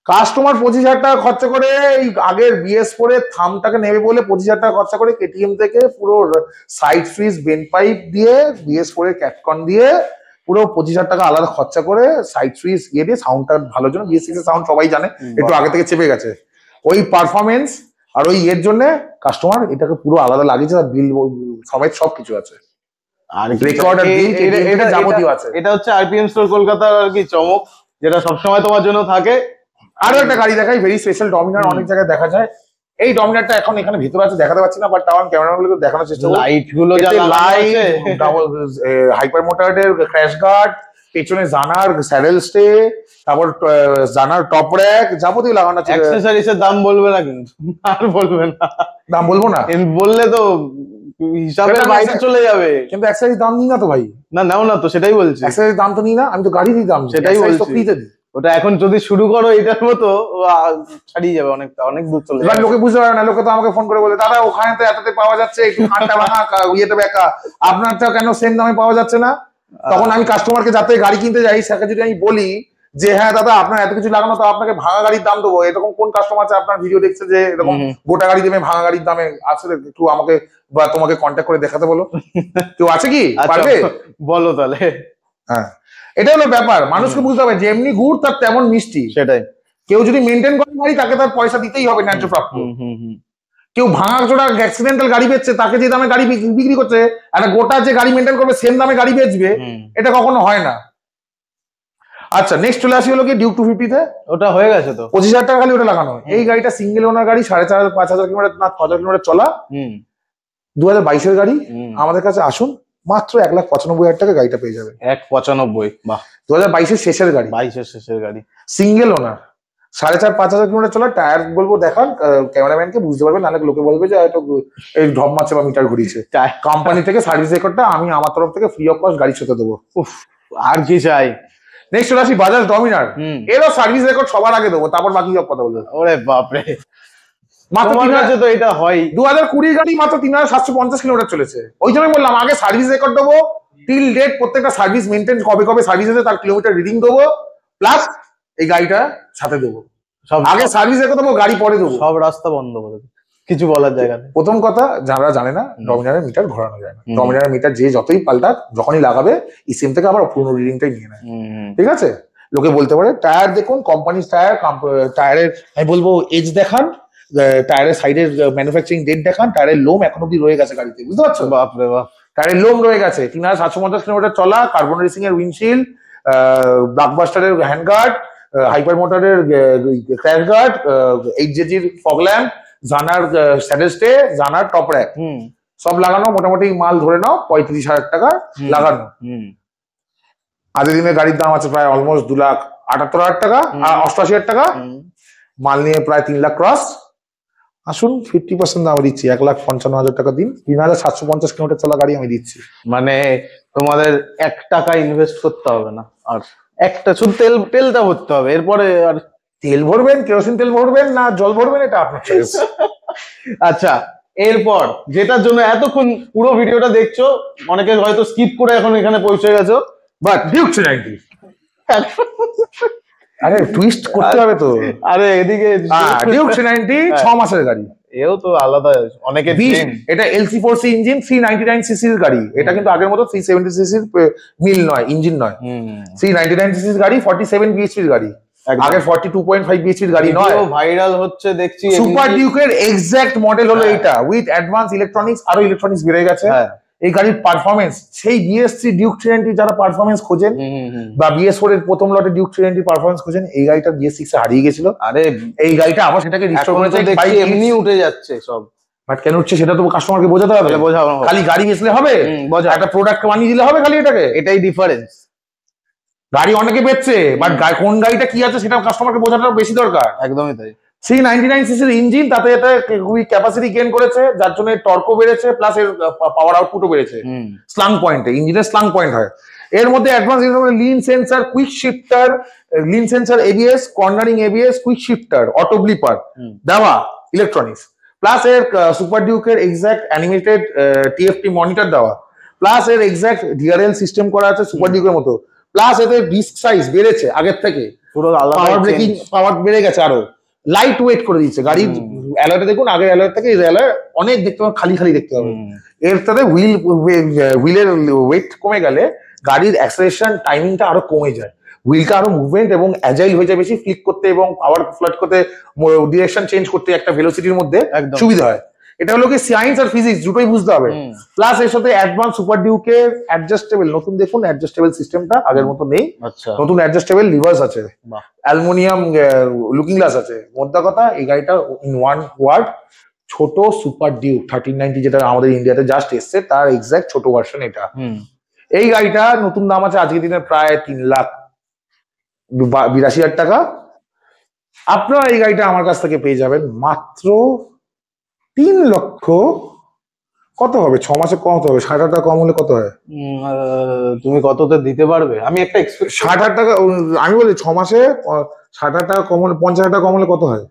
কাস্টমার 25,000 টাকা খরচা করে এই আগের BS4 এর থামটাকে নেবে বলে 25,000 টাকা খরচা করে KTM থেকে পুরো সাইড ফ্রিজ বেন পাইপ দিয়ে BS4 এর ক্যাপকন দিয়ে পুরো 25,000 টাকা আলাদা খরচা করে সাইড ফ্রিজ দিয়ে সাউন্ডটা ভালোর জন্য, BS6 এর সাউন্ড সবাই জানে, একটু আগে থেকে চেপে গেছে, ওই পারফরমেন্স আর ওই এর জন্য কাস্টমার এটাকে পুরো আলাদা লাগিয়েছে, তার বিল সমেত সবকিছু আছে, আর রেকর্ড আর বিল এটা যাবতীয় আছে। এটা হচ্ছে আরপিএম স্টোর কলকাতার আর কি চমক, যেটা সবসময় তোমার জন্য থাকে। আরো একটা গাড়ি দেখাই, ভেরি স্পেশাল ডমিনার, অনেক জায়গায় দেখা যায়। এই ডমিনারটা এখন এখানে ভিতরে আছে, দেখাতে পাচ্ছি না, বাট তাও আমি ক্যামেরাগুলোকে দেখানোর চেষ্টা করব। লাইট গুলো যা লাইট, ডাবল হাইপার মোটরের ক্র্যাশ গার্ড, পেছনে জানার স্যাডেল স্টে, তারপর জানার টপ র্যাক, যাবতীয় লাগানো আছে। অ্যাকসেসরিজ এর দাম বলবে না কিন্তু, আর বলবে না, দাম বলবো না, বললে তো হিসাবের বাইরে চলে যাবে। কিন্তু অ্যাক্সেসরিজ দাম নিই না তো ভাই, না নাও না তো, সেটাই বলছি, অ্যাক্সেসরিজ দাম তো নিই না, আমি তো গাড়িরই দাম, সেটাই বলছি, ফ্রিতে দিই। ওটা এখন যদি শুরু করো এটার মতো, ছাড়িয়ে যাবে, অনেক দূর চলে এবার যাবে। লোকে বুঝতে পারে না, লোকে তো আমাকে ফোন করে বলে, দাদা ওখানে তো এততে পাওয়া যাচ্ছে, একটু খানটা ভাঙা ইয়েতে বেকা, আপনারটা কেন সেম দামে পাওয়া যাচ্ছে না? তখন আমি কাস্টমারকে যাতে গাড়ি কিনতে যাই, সেটা যদি আমি বলি যে হ্যাঁ দাদা আপনার এত কিছু লাগানো, তো আপনাকে ভাঙা গাড়ির দাম দেবো, এরকম কোন কাস্টমার আছে আপনার ভিডিও দেখছে যে এরকম গোটা গাড়ি দেবে ভাঙা গাড়ির দামে আছে? একটু আমাকে বা তোমাকে কন্ট্যাক্ট করে দেখাতে বলো, কেউ আছে কি পারবে? বলো তাহলে। হ্যাঁ, এটা হলো ব্যাপার, মানুষকে বুঝতে হবে যেমনি গুড় তার তেমন মিষ্টি। সেটাই, কেউ যদি মেনটেন করে গাড়ি, তাকে তার পয়সা দিতেই হবে ন্যায্য প্রাপ্য। কেউ ভাঙা চোরা অ্যাক্সিডেন্টাল গাড়ি বেচছে, তাকে যে দামে গাড়ি বিক্রি করছে, একটা গোটা যে গাড়ি মেনটেন করবে সেম দামে গাড়ি বেচবে, এটা কখনো হয় না। আচ্ছা, নেক্সট চলে আসি হলো কি ডিউক 250-তে। ওটা হয়ে গেছে তো, 25,000 টাকা খালি ওটা লাগানো। এই গাড়িটা সিঙ্গেল ওনার গাড়ি, 4,500-5,000 কিলোমিটার না 6,000 কিলোমিটার চলা, 2022-এর গাড়ি। আমাদের কাছে আসুন, মাত্র 1,95,000 টাকা গাড়িটা পেয়ে যাবে। 195, বাহ, 2022-এর শেষের গাড়ি, 22-এর শেষের গাড়ি, সিঙ্গেল ওনার, 4,500-5,000 কিলোমিটার চলা। টায়ার বলবো দেখান, ক্যামেরাম্যানকে বুঝতে পারবে, নাহলে লোকে বলবে যে হয়তো এই ঢপ মারছে বা মিটার ঘুরিয়েছে। কোম্পানি থেকে সার্ভিস রেকর্ডটা আমি আমার তরফ থেকে ফ্রি অফ কস্ট গাড়ির সাথে দেবো। আর কি চাই। নেক্সট চলে আসি বাজাজ ডমিনার, এরও সার্ভিস রেকর্ড সবার আগে দেবো, তারপর বাকি সব কথা বলবো। ওরে বাপরে, মাত্র তোমার কাছে তো এটা হয়। 2020 গাড়ি মাত্র 3,750 কিলোমিটার চলেছে। ওই জন্য বললাম আগে সার্ভিস রেকর্ড দেবো, টিল ডেট প্রত্যেকটা সার্ভিস মেনটেন, কবে কবে সার্ভিস আছে তার কিলোমিটার রিডিং দেবো, প্লাস এই গাড়িটা সাথে দেবো। সব আগে সার্ভিস রেকর্ড দেবো, গাড়ি পরে দেবো। সব রাস্তা বন্ধ করে দেবো, কিছু বলার জায়গা নেই। প্রথম কথা, যারা জানে না, ডমিনারের মিটার ঘোরানো যায় না। ডমিনারের মিটার যে যতই পাল্টাক, যখনই লাগাবে ইসিএম থেকে আবার পুরনো রিডিংটাই নিয়ে নেয়। ঠিক আছে, লোকে বলতে পারে টায়ার দেখুন, কোম্পানির টায়ার, টায়ারের আমি বলবো এজ দেখান, টায়ারের সাইডের ম্যানুফ্যাকচারিং ডেট দেখান, টায়ারের লোম এখন অব্দি রয়ে গেছে গাড়িতে, বুঝতে পারছো? বাপরে বাপ, টায়ারের লোম রয়ে গেছে। 3,750 কিলোমিটার চলা, কার্বন রেসিং এর উইন্ডশিল্ড, ব্লাকবাস্টারের হ্যান্ডগার্ড, হাইপার মোটরের ক্র্যাশ গার্ড, এইচজেজির ফগ ল্যাম্প, জানার স্যাডেল স্টে, জানার টপ র্যাক, সব লাগানো। মোটামুটি মাল ধরে নাও 35,000 টাকা লাগানো। আজকের দিনে গাড়ির দাম আছে প্রায় অলমোস্ট 2,78,000 টাকা, 88,000 টাকা। মাল নিয়ে প্রায় 3 লাখ ক্রস। আসুন, 50% দাম দিচ্ছি, 1,55,000 টাকা দিন, 3,750 কিলোমিটার চলা গাড়ি আমি দিচ্ছি। মানে তোমাদের 1 টাকা ইনভেস্ট করতে হবে না, আর একটা শুধু তেলটা ভরতে হবে, এরপরে আর তেল ভরবেন, কেরোসিন তেল ভরবেন না জল ভরবেন, এটা আপনার চয়েস। আচ্ছা, এরপর যেটার জন্য এতক্ষণ পুরো ভিডিওটা দেখছো, অনেকে হয়তো স্কিপ করে এখন এখানে পৌঁছে গেছো, বাট ডিউক 390। আরে টুইস্ট করতে হবে তো। আরে এদিকে ডিউক 390 6 মাসের গাড়ি, এও তো আলাদা, অনেকে এটা LC4C ইঞ্জিন, 399 সিসির গাড়ি। এটা কিন্তু আগের মতো 370 সিসির মিল নয়, ইঞ্জিন নয়। 399 সিসির গাড়ি, 47 বিএইচপির গাড়ি, আগে 42.5 বিএইচপির গাড়ি নয়। ভাইরাল হচ্ছে দেখছি। সুপার ডিউকের এক্সাক্ট মডেল হলো এটা, উইথ অ্যাডভান্স ইলেকট্রনিক্স, আরো ইলেকট্রনিক্স বেড়ে গেছে। এই গাড়ির পারফরমেন্স, সেই BS3 ডিউক 390 যারা পারফরমেন্স খোঁজেন, বা BS4 এর প্রথম লটে ডিউক 390 পারফরমেন্স খোঁজেন, এই গাড়িটা BS6 এ হারিয়ে গেছিল। আরে এই গাড়িটা আবার সেটাকে রিস্টোর করেছে, এমনি উঠে যাচ্ছে সব। বাট কেন উঠছে সেটা তো কাস্টমারকে বোঝাতে হবে। খালি গাড়ি বেচলে হবে? একটা প্রোডাক্ট বানিয়ে দিলে হবে খালি এটাকে? এটাই ডিফারেন্স। গাড়ি অনেকে বেচছে, বাট কোন গাড়িটা কি আছে সেটা কাস্টমারকে বোঝাটা বেশি দরকার। একদমই তাই। 399 সিসির ইঞ্জিন, তাতে এটা খুবই ক্যাপাসিটি গেইন করেছে, যার জন্য টর্কও বেড়েছে, প্লাস এর পাওয়ার আউটপুটও বেড়েছে। স্লাং পয়েন্টে, ইঞ্জিনের স্লাং পয়েন্ট হয়। এর মধ্যে advance lean sensor, quick shifter, lean sensor ABS, cornering ABS, quick shifter, auto blipper দেওয়া ইলেকট্রনিক্স, প্লাস এর সুপার ডিউকের এক্সাক্ট অ্যানিমেটেড TFT মনিটর দেওয়া, প্লাস এর এক্সাক্ট DRL সিস্টেম করা আছে সুপার ডিউকের মতো, প্লাস এদের ডিস্ক সাইজ বেড়েছে আগের থেকে, পুরো পাওয়ার ব্রেকিং পাওয়ার বেড়ে গেছে, আরো লাইট ওয়েট করে দিচ্ছে গাড়ির অ্যালয়টা। দেখুন আগের অ্যালয় থেকে এর অ্যালয় অনেক দেখতে পাবেন খালি খালি দেখতে পাবেন। এর সাথে হুইলের ওয়েট কমে গেলে গাড়ির অ্যাক্সেলারেশন টাইমিংটা আরো কমে যায়। হুইলটা আরো মুভমেন্ট এবং অ্যাজাইল হয়ে যায় বেশি, ফ্লিক করতে এবং পাওয়ার ফ্লাট করতে, ডিরেকশন চেঞ্জ করতে একটা ভেলোসিটির মধ্যে একদম। সুবিধা হয়। এটা হলো কি সায়েন্স আর ফিজিক্স দুটোই বুঝতে হবে। প্লাস এর সাথে অ্যাডভান্স সুপার ডিউকের অ্যাডজাস্টেবল, নতুন দেখুন অ্যাডজাস্টেবল সিস্টেমটা আগের মতো নেই, আচ্ছা নতুন অ্যাডজাস্টেবল লিভার্স আছে, বাহ। অ্যালুমিনিয়াম লুকিং গ্লাস আছে। মোদ্দা কথা এই গাড়িটা ইন ওয়ান ওয়ার্ড ছোট সুপার ডিউক 1390 যেটা আমাদের ইন্ডিয়াতে জাস্ট এসছে তার এক্সাক্ট ছোট ভার্সন এটা। এই গাড়িটা নতুন দাম আছে আজকের দিনে প্রায় 3,82,000 টাকা। আপনারা এই গাড়িটা আমার কাছ থেকে পেয়ে যাবেন মাত্র 3 লক্ষ, কত হবে 6 মাসে কত হবে, 60,000 টাকা কম হলে কত হয়? তুমি কততে দিতে পারবে? আমি একটা 60,000 টাকা আমি বলি 6 মাসে 60,000 টাকা কম হলে, 50,000 টাকা কম হলে কত হয়?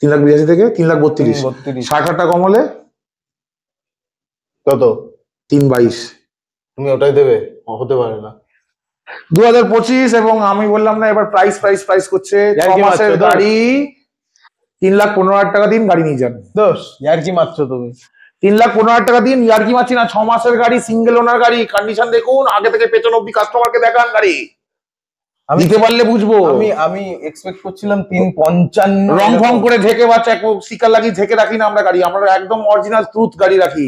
3,82,000 থেকে 3,32,000, 60,000 টাকা কম হলে কত? 3,22,000। তুমি ওটাই দেবে? হতে পারে না। 2025 এবং আমি বললাম না এবার প্রাইস করছে। 6 মাসের গাড়ি 3,15,000 টাকা দিন গাড়ি নিয়ে যান। দোষ ইয়ার কি মাত্র তুমি? 3,15,000 টাকা দিন, ইয়ার কি মারছি না। 6 মাসের গাড়ি, সিঙ্গেল ওনার গাড়ি, কন্ডিশন দেখুন আগে থেকে পেছন অব্দি, কাস্টমারকে দেখান গাড়ি, দিতে পারলে বুঝবো। আমি এক্সপেক্ট করছিলাম 3,55 রং ফং করে ঢেকে বাচ্চা স্টিকার লাগিয়ে ঢেকে রাখি না আমরা গাড়ি, আমরা একদম অরিজিনাল ট্রুথ গাড়ি রাখি।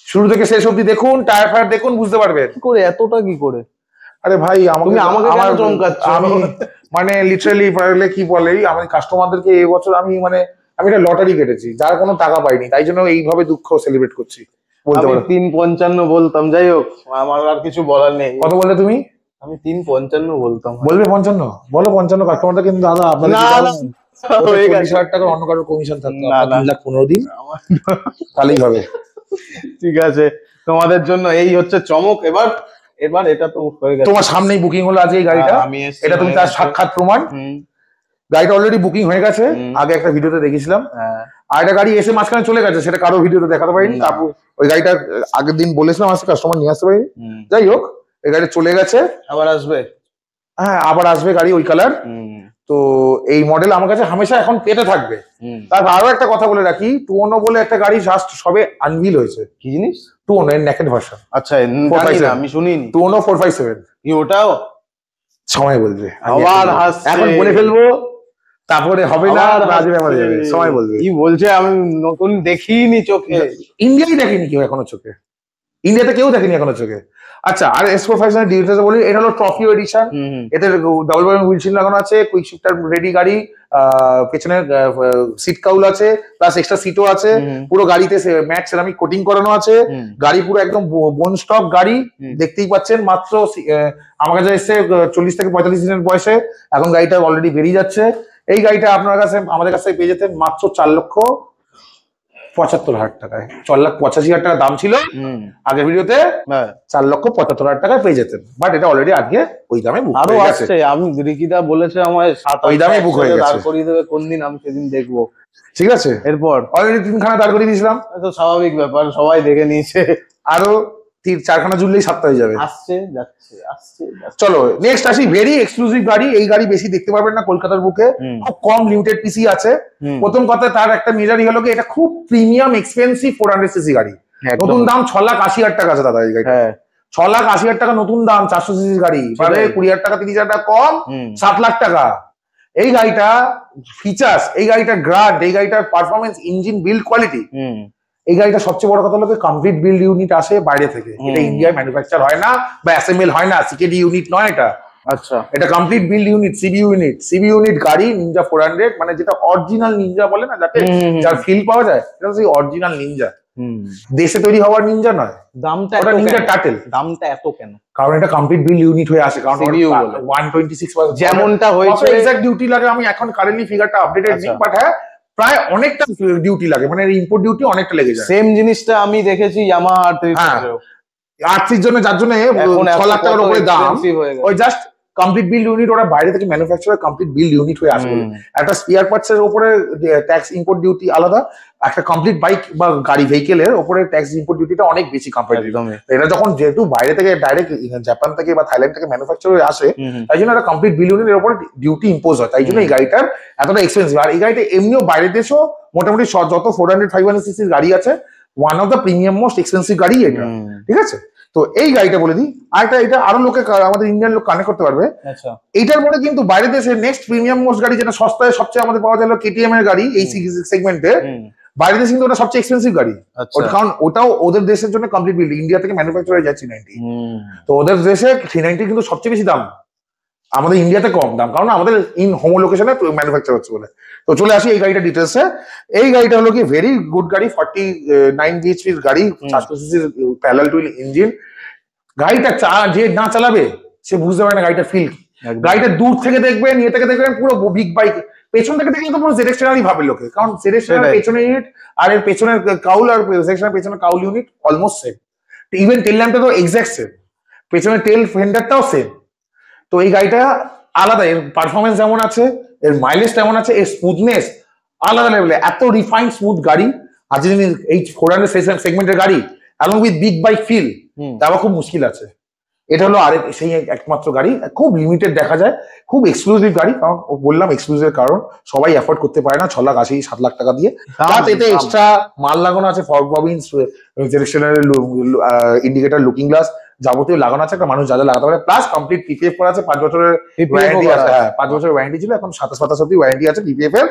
শুরু থেকে শেষ অব্দি দেখুন, টায়ার ফায়ার দেখুন, বুঝতে পারবেন। কি করে এতটা কি করে? আরে ভাই আমাকে কেন চমকাচ্ছ? আমি মানে লিটারালি পারলে কি বলে আমি কাস্টমারদেরকে এই বছর আমি একটা লটারি কেটেছি, যার কোনো টাকা পাইনি, তাই জন্য এইভাবে দুঃখ সেলিব্রেট করছি বলতে পারো। 3,55 বলতাম, যাই হোক আমার আর কিছু বলার নেই। কত বললে তুমি? আমি 3,55 বলতাম। বলবে 55? বলো 55 কাস্টমারটা, কিন্তু দাদা আপনাদের না না 40,000 টাকার অন্য কারোর কমিশন থাকতো, 3,15,000 দিন তাহলেই হবে। ঠিক আছে, তোমাদের জন্য এই হচ্ছে চমক। এবার এটা তো হয়ে গেছে, তোমার সামনেই বুকিং হলো আজকে এই গাড়িটা, এটা তুমি তার সাক্ষাৎ প্রমাণ। গাড়িটা অলরেডি বুকিং হয়ে গেছে, আগে একটা ভিডিওতে দেখেছিলাম। আর একটা গাড়ি এসে মাঝখানে চলে গেছে, সেটা কারো ভিডিওতে দেখাতে পারিনি। তারপর ওই গাড়িটা আগের দিন বলেছিলাম আসতে, কাস্টমার নিয়ে আসতে পারিনি। যাই হোক এই গাড়ি চলে গেছে, আবার আসবে। হ্যাঁ আবার আসবে গাড়ি ওই কালার। তো এই মডেল আমার কাছে হামেশা এখন পেতে থাকবে। তারপর আরো একটা কথা বলে রাখি, টুয়োনো বলে একটা গাড়ি জাস্ট সবে আনভিল হয়েছে। কি জিনিস? টুয়োনো এর নেকেড ভার্সন। আচ্ছা আমি শুনিনি। টুয়োনো 457 কি ওটাও? সময় বলবে, আবার হাসছে। এখন বলে ফেলবো তারপরে হবে না, রাজবে আমাদের যাবে, সময় বলবে। কি বলছে? আমি নতুন দেখিনি চোখে, ইন্ডিয়ায় দেখেনি কেউ এখনো চোখে, ইন্ডিয়াতে কেউ দেখেনি এখনো চোখে। আচ্ছা আর S457 ডিটেইলস বলি, এটা হলো ট্রফি এডিশন। এতে ডাবল বাটন হুইলশিল্ড লাগানো আছে, কুইক শিফটার রেডি গাড়ি, পেছনে সিট কাউল আছে, প্লাস এক্সট্রা সিটও আছে। পুরো গাড়িতে ম্যাট সেরামিক কোটিং করানো আছে। গাড়ি পুরো একদম বোন স্টক গাড়ি, দেখতেই পাচ্ছেন। মাত্র আমার কাছে এসছে 40 থেকে 45 দিনের বয়সে, এখন গাড়িটা অলরেডি বেরিয়ে যাচ্ছে। এই গাড়িটা আপনার কাছে আমাদের কাছে পেয়ে যেতেন মাত্র 4,75,000 টাকায়। 4,85,000 টাকা দাম ছিল আগের ভিডিওতে, 4,75,000 টাকায় পেয়ে যেতেন। বাট এটা অলরেডি আজকে ওই দামে বুক হয়ে গেছে। আমি রিকিদা বলেছে আমায় ওই দামে বুক হয়ে গেছে। দাঁড় করিয়ে দেবে কোন দিন, আমি সেদিন দেখবো। ঠিক আছে, এরপর অলরেডি 3খানা দাঁড় করিয়ে দিয়েছিলাম, তো স্বাভাবিক ব্যাপার, সবাই দেখে নিয়েছে। আরো 4খানা জুড়লেই 7টা হয়ে যাবে। আসছে যাচ্ছে আসছে। চলো নেক্সট আসি, ভেরি এক্সক্লুসিভ গাড়ি। এই গাড়ি বেশি দেখতে পারবেন না কলকাতার বুকে, খুব কম লিমিটেড পিসি আছে। প্রথম কথা তার একটা মেজারই হলো এটা খুব প্রিমিয়াম এক্সপেন্সিভ 400 সিসি গাড়ি। নতুন দাম 6,80,000 টাকা আছে দাদা এই গাড়ি। 6,80,000 টাকা নতুন দাম, 400 সিসি গাড়ি, মানে 20,000 টাকা 30,000 টাকা কম, 7 লাখ টাকা। এই গাড়িটা ফিচার্স, এই গাড়িটার গ্রান্ড, এই গাড়িটার পারফরমেন্স, ইঞ্জিন বিল্ড কোয়ালিটি। এই গাড়িটা সবচেয়ে বড় কথা হলো কমপ্লিট বিল্ড ইউনিট আসে বাইরে থেকে, এটা ইন্ডিয়ায় ম্যানুফ্যাকচার হয় না বা অ্যাসেম্বল হয় না, সিকেডি ইউনিট নয় এটা। আচ্ছা, এটা complete build unit, CB unit গাড়ি, নিনজা 400, মানে যেটা অরিজিনাল নিনজা বলে না, যাতে যার ফিল পাওয়া যায়, এটা সেই অরিজিনাল নিনজা। দেশে তৈরি হওয়ার নিনজা নয়। দামটা ওটা নিনজা টার্টেল। দামটা এত কেন? কারণ এটা কমপ্লিট বিল্ড ইউনিট হয়ে আসে, কারণ 126 যেমনটা হয়েছে এক্সাক্ট ডিউটি লাগে। আমি এখন কারেন্টলি ফিগারটা আপডেটেড নেই, বাট হ্যাঁ প্রায় অনেকটা ডিউটি লাগে, মানে ইম্পোর্ট ডিউটি অনেকটা লেগে যায়। সেম জিনিসটা আমি দেখেছি ইয়ামাহা আর্থির জন্য, যার জন্য 6 লাখ টাকার উপরে দাম। ওই জাস্ট কমপ্লিট বিল্ড ইউনিট, ওরা বাইরে থেকে ম্যানুফ্যাকচার কমপ্লিট বিল্ড ইউনিট হয়ে আসে। একটা স্পেয়ার পার্টস এর উপরে ট্যাক্স ইম্পোর্ট ডিউটি আলাদা, একটা কমপ্লিট বাইক বা গাড়ি ভেহিকেলের উপরে ট্যাক্স ইম্পোর্ট ডিউটিটা অনেক বেশি কম্পারেটিভ। এটা যখন যেহেতু বাইরে থেকে ডাইরেক্ট জাপান থেকে বা থাইল্যান্ড থেকে ম্যানুফ্যাকচার হয়ে আসে, তাই জন্য একটা কমপ্লিট বিল ইউনিটের উপরে ডিউটি ইম্পোজ হয়, তাই জন্য এই গাড়িটার এতটা এক্সপেন্সিভ। আর এই গাড়িটা এমনিও বাইরের দেশেও মোটামুটি যত 400-500 সিসির গাড়ি আছে, one of the premium most expensive গাড়ি এটা। ঠিক আছে, তো এই গাড়িটা বলে দিই, আর এটা আরো লোকে আমাদের ইন্ডিয়ান লোক কানেক্ট করতে পারবে। আচ্ছা, এইটার মধ্যে কিন্তু বাইরে দেশের নেক্সট প্রিমিয়াম মোস্ট গাড়ি যেটা সস্তায় সবচেয়ে আমাদের পাওয়া গেল কেটিএম এর গাড়ি এই সেগমেন্টে। বাইরে দেশে কিন্তু ওটা সবচেয়ে এক্সপেন্সিভ গাড়ি, কারণ ওটাও ওদের দেশের জন্য কমপ্লিট বিল্ড, ইন্ডিয়া থেকে ম্যানুফ্যাকচার হয়ে যায় 390। তো ওদের দেশে 390 কিন্তু সবচেয়ে বেশি দাম, আমাদের ইন্ডিয়াতে কম দাম, কারণ আমাদের ইন হোমো লোকেশনে ম্যানুফ্যাকচার হচ্ছে বলে। তো চলে আসি এই গাড়িটা ডিটেলসে। এই গাড়িটা হলো কি ভেরি গুড গাড়ি, 49 বিএইচপির গাড়ি, 400 সিসির প্যারালাল টুইন ইঞ্জিন। গাড়িটা যে না চালাবে সে বুঝতে পারে না গাড়িটা ফিল। গাড়িটা দূর থেকে দেখবেন, ইয়ে থেকে দেখবেন পুরো বিগ বাইক, পেছন থেকে দেখলে তো পুরো জেড এক্সটারনালই ভাবে লোকে, কারণ জেড এক্সটারনাল পেছনের ইউনিট আর এর পেছনের কাউল আর সেকশনের পেছনের cowl unit almost same. Even tail ল্যাম্পটা তো এক্স্যাক্ট সেম, পেছনের টেল ফেন্ডারটাও সেম। তো এই গাড়িটা আলাদা, এর পারফরমেন্স যেমন আছে, এর মাইলেজ তেমন আছে, এর স্মুথনেস আলাদা লেভেলে, এত রিফাইন্ড স্মুথ গাড়ি। আর যদি এই 400 সেগমেন্টের গাড়ি along with big bike feel দেওয়া খুব মুশকিল আছে। এটা হলো আরেক সেই একমাত্র গাড়ি, খুব লিমিটেড দেখা যায়, খুব এক্সক্লুসিভ গাড়ি। কারণ বললাম এক্সক্লুসিভ কারণ সবাই অ্যাফোর্ড করতে পারে না 6,80,7 লাখ টাকা দিয়ে। প্লাস এতে এক্সট্রা মাল লাগানো আছে, ফগ ববিনস, ইন্ডিকেটর, লুকিং গ্লাস যাবতীয় লাগানো আছে, একটা মানুষ যা যা লাগাতে পারে। প্লাস কমপ্লিট পিপিএফ করা আছে, 5 বছরের ওয়ারেন্টি আছে। হ্যাঁ, 5 বছরের ওয়ারেন্টি ছিল, এখন 27 অব্দি ওয়ারেন্টি আছে পিপিএফ এর।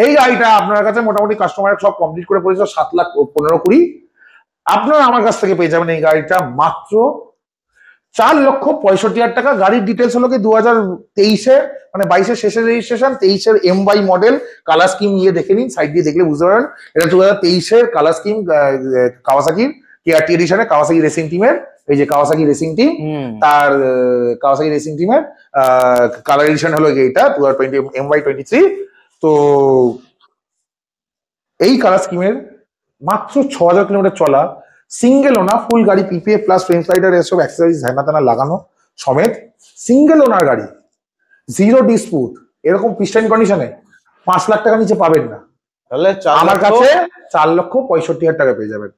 এই গাড়িটা আপনার কাছে মোটামুটি কাস্টমার সব কমপ্লিট করে পড়েছে 7,15,20,000। আপনারা আমার কাছ থেকে পেয়ে যাবেন এই গাড়িটা মাত্র 4,65,000 টাকা। গাড়ির ডিটেলস হলো কি 2023-এর মানে 22-এর শেষের রেজিস্ট্রেশন, 23-এর এমবাই মডেল। কালার স্কিম নিয়ে দেখে নিন, সাইড দিয়ে দেখলে বুঝতে পারবেন এটা 2023-এর কালার স্কিম, কাওয়াসাকির কেআরটি এডিশনে, কাওয়াসাকি রেসিং টিমের, এই যে কাওয়াসাকি রেসিং টিম, তার কাওয়াসাকি রেসিং টিমের কালার এডিশন হলো এইটা 2020 MY23। তো এই কালার স্কিমের মাত্র 6,000 কিলোমিটার চলা, সিঙ্গেল ওনার, ফুল গাড়ি পিপিএফ প্লাস ফ্রেম স্লাইডার এসব অ্যাক্সেসরিজ ধ্যানা টানা লাগানো সমেত সিঙ্গেল ওনার গাড়ি, জিরো ডিসপুট, এরকম পিস্টাইন কন্ডিশনে 5 লাখ টাকা নিচে পাবেন না। তাহলে আমার কাছে 4,65,000 টাকা পেয়ে যাবেন।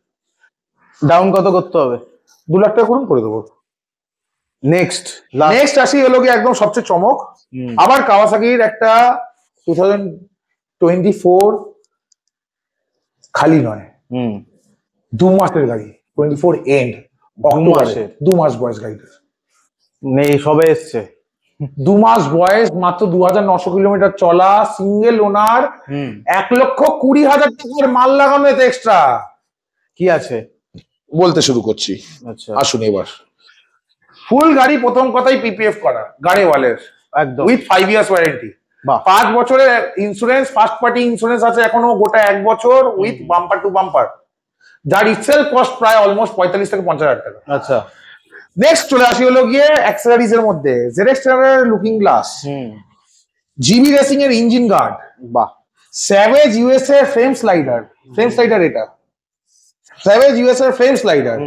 ডাউন কত করতে হবে? 2 লাখ টাকা করুন, করে দেবো। নেক্সট আসি হলো কি একদম সবচেয়ে চমক, আবার কাওয়াসাকির একটা 2024 খালি নয়, 2 মাসের গাড়ি, 24 এন্ড অক্টোবরে, 2 মাস বয়স গাড়িটা নেই, সবে এসছে। 2 মাস বয়স, মাত্র 2,900 কিলোমিটার চলা, সিঙ্গেল ওনার, 1,20,000 টাকার মাল লাগানো এতে এক্সট্রা। কি আছে বলতে শুরু করছি, আচ্ছা আসুন এবার। ফুল গাড়ি প্রথম কথাই পিপিএফ করা, গাড়িওয়ালের, একদম উইথ 5 ইয়ার্স ওয়ারেন্টি, 5 বছরের ইন্স্যুরেন্স, ফার্স্ট পার্টি ইন্স্যুরেন্স আছে এখনো গোটা 1 বছর, উইথ বাম্পার টু বাম্পার, যার ইটসেলফ কস্ট প্রায় অলমোস্ট 45 থেকে 50,000 টাকা। আচ্ছা, নেক্সট চলে আসি হলো গিয়ে অ্যাক্সেসরিজ এর মধ্যে, জেডএক্সটারের লুকিং গ্লাস, জিবি রেসিং এর ইঞ্জিন গার্ড, বাহ, স্যাভেজ ইউএসএ ফ্রেম স্লাইডার, এটা স্যাভেজ ইউএসএ ফ্রেম স্লাইডার,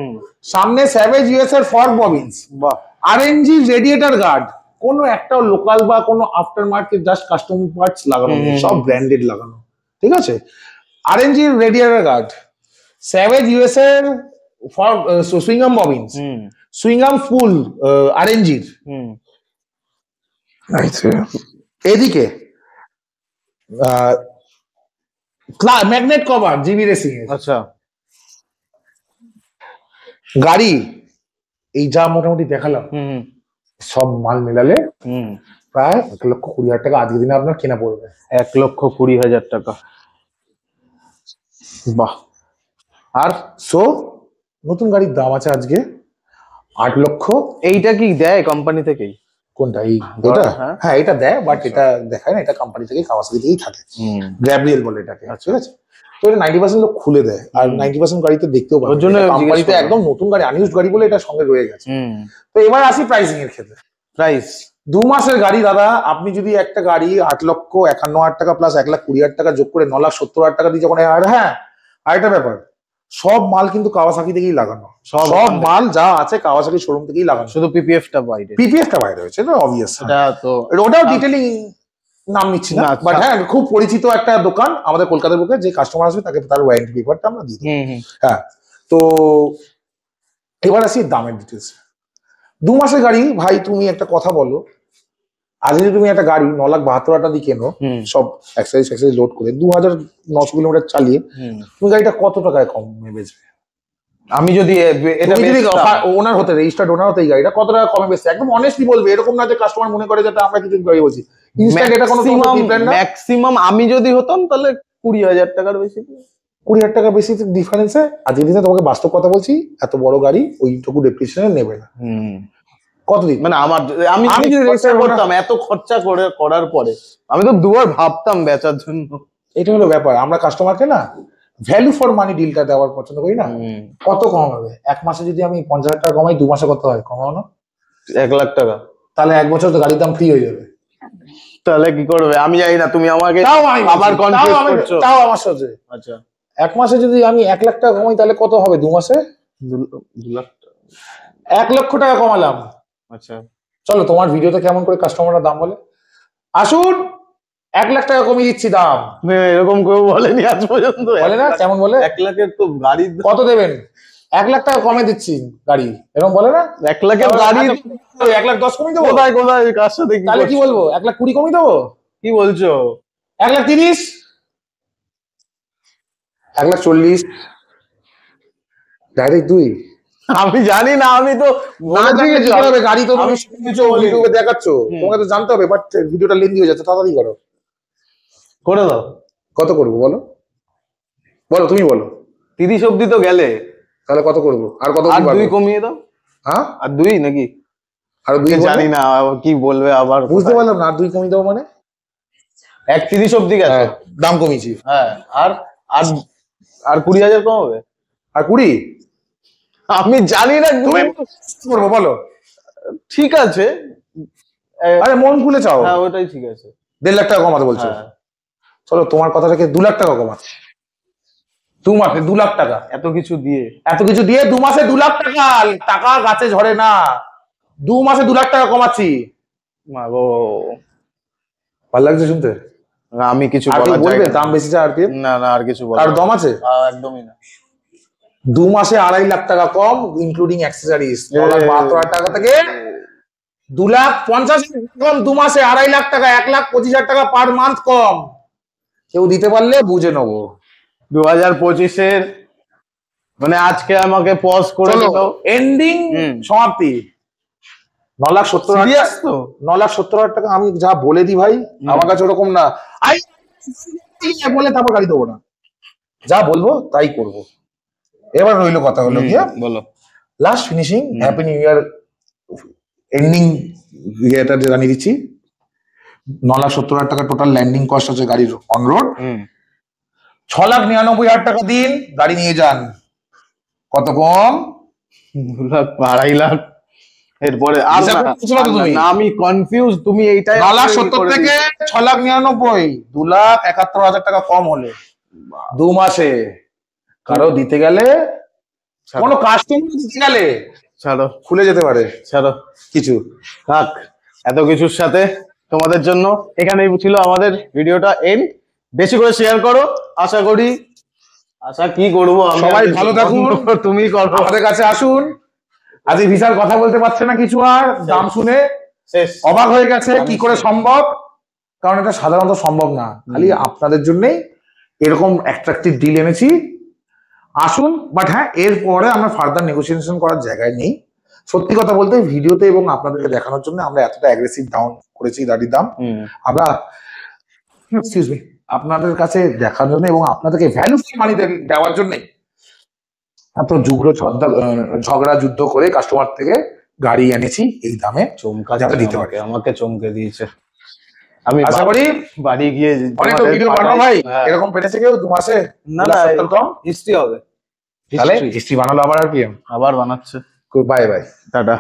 সামনে স্যাভেজ ইউএসএ ফগ ববিনস, বাহ, আরএনজি রেডিয়েটর গার্ড, কোনো একটা লোকাল বা কোনো aftermarket just custom parts লাগানো, সব ব্র্যান্ডেড লাগানো, ঠিক আছে। RNG radiator guard, Savage USA for swingarm bobbins, swingarm full আরএনজির। এদিকে ম্যাগনেট কভার জিবি রেসিং এর। আচ্ছা, গাড়ি এই যা মোটামুটি দেখালাম সব মাল মেলালে প্রায় 1,20,000 টাকা আজকের দিনে আপনার কেনা পড়বে। 1,20,000 টাকা, বাহ। আর সো নতুন গাড়ির দাম আছে আজকে 8 লক্ষ। এইটা কি দেয় কোম্পানি থেকেই? কোনটা? এটা? হ্যাঁ, এটা দেয়, বাট এটা দেখায় না, এটা কোম্পানি থেকেই, কাওয়াসাকি থেকেই থাকে, গ্র্যাব্রিয়েল বলে এটাকে, ঠিক আছে। তো এটা 90% লোক খুলে দেয়, আর 90% গাড়িতে দেখতেও পাবে, ওর জন্য কোম্পানিতে একদম নতুন গাড়ি, আনইউজড গাড়ি বলে এটা সঙ্গে রয়ে গেছে। তো এবার আসি প্রাইসিং এর ক্ষেত্রে। প্রাইস 2 মাসের গাড়ি দাদা, আপনি যদি একটা গাড়ি 8,51,000 টাকা প্লাস 1,20,000 টাকা যোগ করে 9,70,000 টাকা দিয়ে যখন, হ্যাঁ আরেকটা ব্যাপার, সব মাল কিন্তু কাওয়াসাকি থেকেই লাগানো, সব মাল যা আছে কাওয়াসাকি শোরুম থেকেই লাগানো, শুধু পিপিএফটা বাইরে হয়েছে, এটা অবভিয়াস। এটা তো ওটাও ডিটেইলিং নাম নিচ্ছি না, বাট হ্যাঁ খুব পরিচিত একটা দোকান আমাদের কলকাতার বুকে, যে কাস্টমার আসবে তাকে তার ওয়ারেন্টি পেপারটা আমরা দিই। হ্যাঁ, তো এবার আসি দামের ডিটেলস। 2 মাসের গাড়ি ভাই, তুমি একটা কথা বলো, আজ যদি তুমি একটা গাড়ি 9,72,000 টাকা দিয়ে কেনো, সব অ্যাক্সেসরিজ লোড করে 2,900 কিলোমিটার চালিয়ে, তুমি গাড়িটা কত টাকায় কমে বেচবে? আমি যদি এটা তুমি যদি বেচতাম, ওনার হতে, রেজিস্টার্ড ওনার হতে এই গাড়িটা কত টাকা কমে বেচছে, একদম অনেস্টলি বলবে, এরকম না যে কাস্টমার মনে করে যাতে আমরা কিছু গাড়ি বলছি। ইনস্ট্যান্ট এটা কোনো ডিফারেন্ট না। ম্যাক্সিমাম আমি যদি হতাম তাহলে 20,000 টাকার বেশি। 20,000 টাকা বেশি ডিফারেন্সে আজকে দিনে তোমাকে বাস্তব কথা বলছি, এত বড় গাড়ি ওইটুকু ডেপ্রিসিয়েশনে নেবে না। কত দিন মানে আমি যদি খরচা করতাম এত খরচা করার পরে আমি তো দুবার ভাবতাম বেচার জন্য। এটা হলো ব্যাপার, আমরা কাস্টমারকে না ভ্যালু ফর মানি ডিলটা দেওয়ার পছন্দ করি না। কত কম হবে এক মাসে, যদি আমি 50,000 টাকা কমাই 2 মাসে কত হয় কমানো? 1 লাখ টাকা। তাহলে 1 বছর তো গাড়ির দাম ফ্রি হয়ে যাবে। তাহলে কি করবে? আমি জানি না, তুমি আমাকে আবার কনফিউজ করছো। তাও আমার সাথে আচ্ছা, 1 মাসে যদি আমি 1 লাখ টাকা কমাই তাহলে কত হবে 2 মাসে? 2 লাখ টাকা। 1 লক্ষ টাকা কমালাম। আচ্ছা, চলো তোমার ভিডিওতে কেমন করে কাস্টমাররা দাম বলে, আসুন 1 লাখ টাকা কমিয়ে দিচ্ছি দাম। এরকম কেউ বলেনি আজ পর্যন্ত। বলে না? কেমন বলে? 1 লাখের তো গাড়ি কত দেবেন? 1 লাখ টাকা কমে দিচ্ছি গাড়ি, এরকম বলে না? 1 লাখের গাড়ি 1 লাখ 10 কমিয়ে দেবো? কোথায় কোথায় কার সাথে তাহলে কি বলবো? 1 লাখ 20 কমিয়ে দেবো? কি বলছো? 1 লাখ 30, 1 লাখ 40, ডাইরেক্ট 2। আমি জানি না, আমি তো গাড়ি তো তুমি কিছু ইউটিউবে দেখাচ্ছ, তোমাকে তো জানতে হবে, বাট ভিডিওটা লেন্দি হয়ে যাচ্ছে, তাড়াতাড়ি করো। করে দাও। কত করবো বলো, বলো তুমি বলো। 30 অব্দি তো গেলে, তাহলে কত করবো? আর কত? আর 2 কমিয়ে দাও। হ্যাঁ, আর 2 নাকি? আর 2 জানি না কি বলবে আবার। বুঝতে পারলাম না, আর 2 কমিয়ে দেবো মানে 30 অব্দি গেছে, দাম কমিয়েছি। হ্যাঁ, আর আর আর 20,000 কম হবে। আর 20? আমি জানি না, তুমি করবো বলো। ঠিক আছে, আরে মন খুলে চাও। হ্যাঁ ওটাই ঠিক আছে। 1.5 লাখ টাকা কমাতে বলছো? হ্যাঁ। চলো তোমার কথাটাকে 2 লাখ টাকা কমাচ্ছে। 2 মাসে 2 লাখ টাকা, এত কিছু দিয়ে? এত কিছু দিয়ে 2 মাসে 2 লাখ টাকা? টাকা গাছে ঝরে না, 2 মাসে 2 লাখ টাকা কমাচ্ছি। মাগো, ভালো লাগছে শুনতে? আমি কিছু বলবে দাম বেশি আর কি? না না, আর কিছু বলবো। আর দম আছে? একদমই না। 2 মাসে 2.5 লাখ টাকা কম ইনক্লুডিং অ্যাক্সেসরিজ, 9,72,000 টাকা থেকে 2,50,000 কম। 2 মাসে 2.5 লাখ টাকা, 1,25,000 টাকা পার মান্থ কম। কেউ দিতে পারলে বুঝে নেবো। 2025-এর মানে আজকে আমাকে পজ করে দিল, এন্ডিং সমাপ্তি। 9,70,000 তো 9,70,000 টাকা আমি যা বলে দিই ভাই, আমার কাছে ওরকম না বলে তারপর গাড়ি দেবো না, যা বলবো তাই করবো। এবার রইলো কথা হলো কি, বলো last finishing, happy new year ending ইয়েটা জানিয়ে দিচ্ছি। 9,70,000 টাকা টোটাল ল্যান্ডিং কস্ট আছে গাড়ির অন রোড। 6,99,000 টাকা দিন, গাড়ি নিয়ে যান। কত কম? 2 লাখ 2.5 লাখ। এরপরে আর না, আমি কনফিউজ। তুমি এইটাই 9,70,000 থেকে 6,99,000, 2,71,000 টাকা কম হলে 2 মাসে। কারো দিতে গেলে, কোনো কাস্টমার দিতে গেলে ছাড়ো, খুলে যেতে পারে, ছাড়ো কিছু থাক। এত কিছুর সাথে তোমাদের জন্য এখানেই ছিল আমাদের ভিডিওটা এন্ড। বেশি করে শেয়ার করো, আশা করি। আশা কি করবো, সবাই ভালো থাকুন, তুমি করো, আমাদের কাছে আসুন। আজ বিশাল কথা বলতে পারছে না কিছু, আর দাম শুনে অবাক হয়ে গেছে কি করে সম্ভব, কারণ এটা সাধারণত সম্ভব না। খালি আপনাদের জন্যই এরকম অ্যাট্রাকটিভ ডিল এনেছি, আসুন। বাট হ্যাঁ, এরপরে আমরা ফার্দার নেগোসিয়েশন করার জায়গায় নেই। সত্যি কথা বলতে ভিডিওতে এবং আপনাদেরকে দেখানোর জন্য আমরা এতটা অ্যাগ্রেসিভ ডাউন করেছি গাড়ির দাম। আমরা আপনাদের কাছে দেখার জন্য এবং আপনাদেরকে ভ্যালু ফর মানি দেওয়ার জন্য এত ঝগড়া যুদ্ধ করে কাস্টমার থেকে গাড়ি এনেছি এই দামে। চমকা যাতে দিতে পারে, আমাকে চমকে দিয়েছে। আমি আশা করি বাড়ি গিয়ে অনেক ভিডিও বানাবো ভাই। এরকম পেরেছে কেউ 2 মাসে? না না, হিস্ট্রি হবে। তাহলে হিস্ট্রি বানালো আবার আর কি, আবার বানাচ্ছে। Bye bye, tata.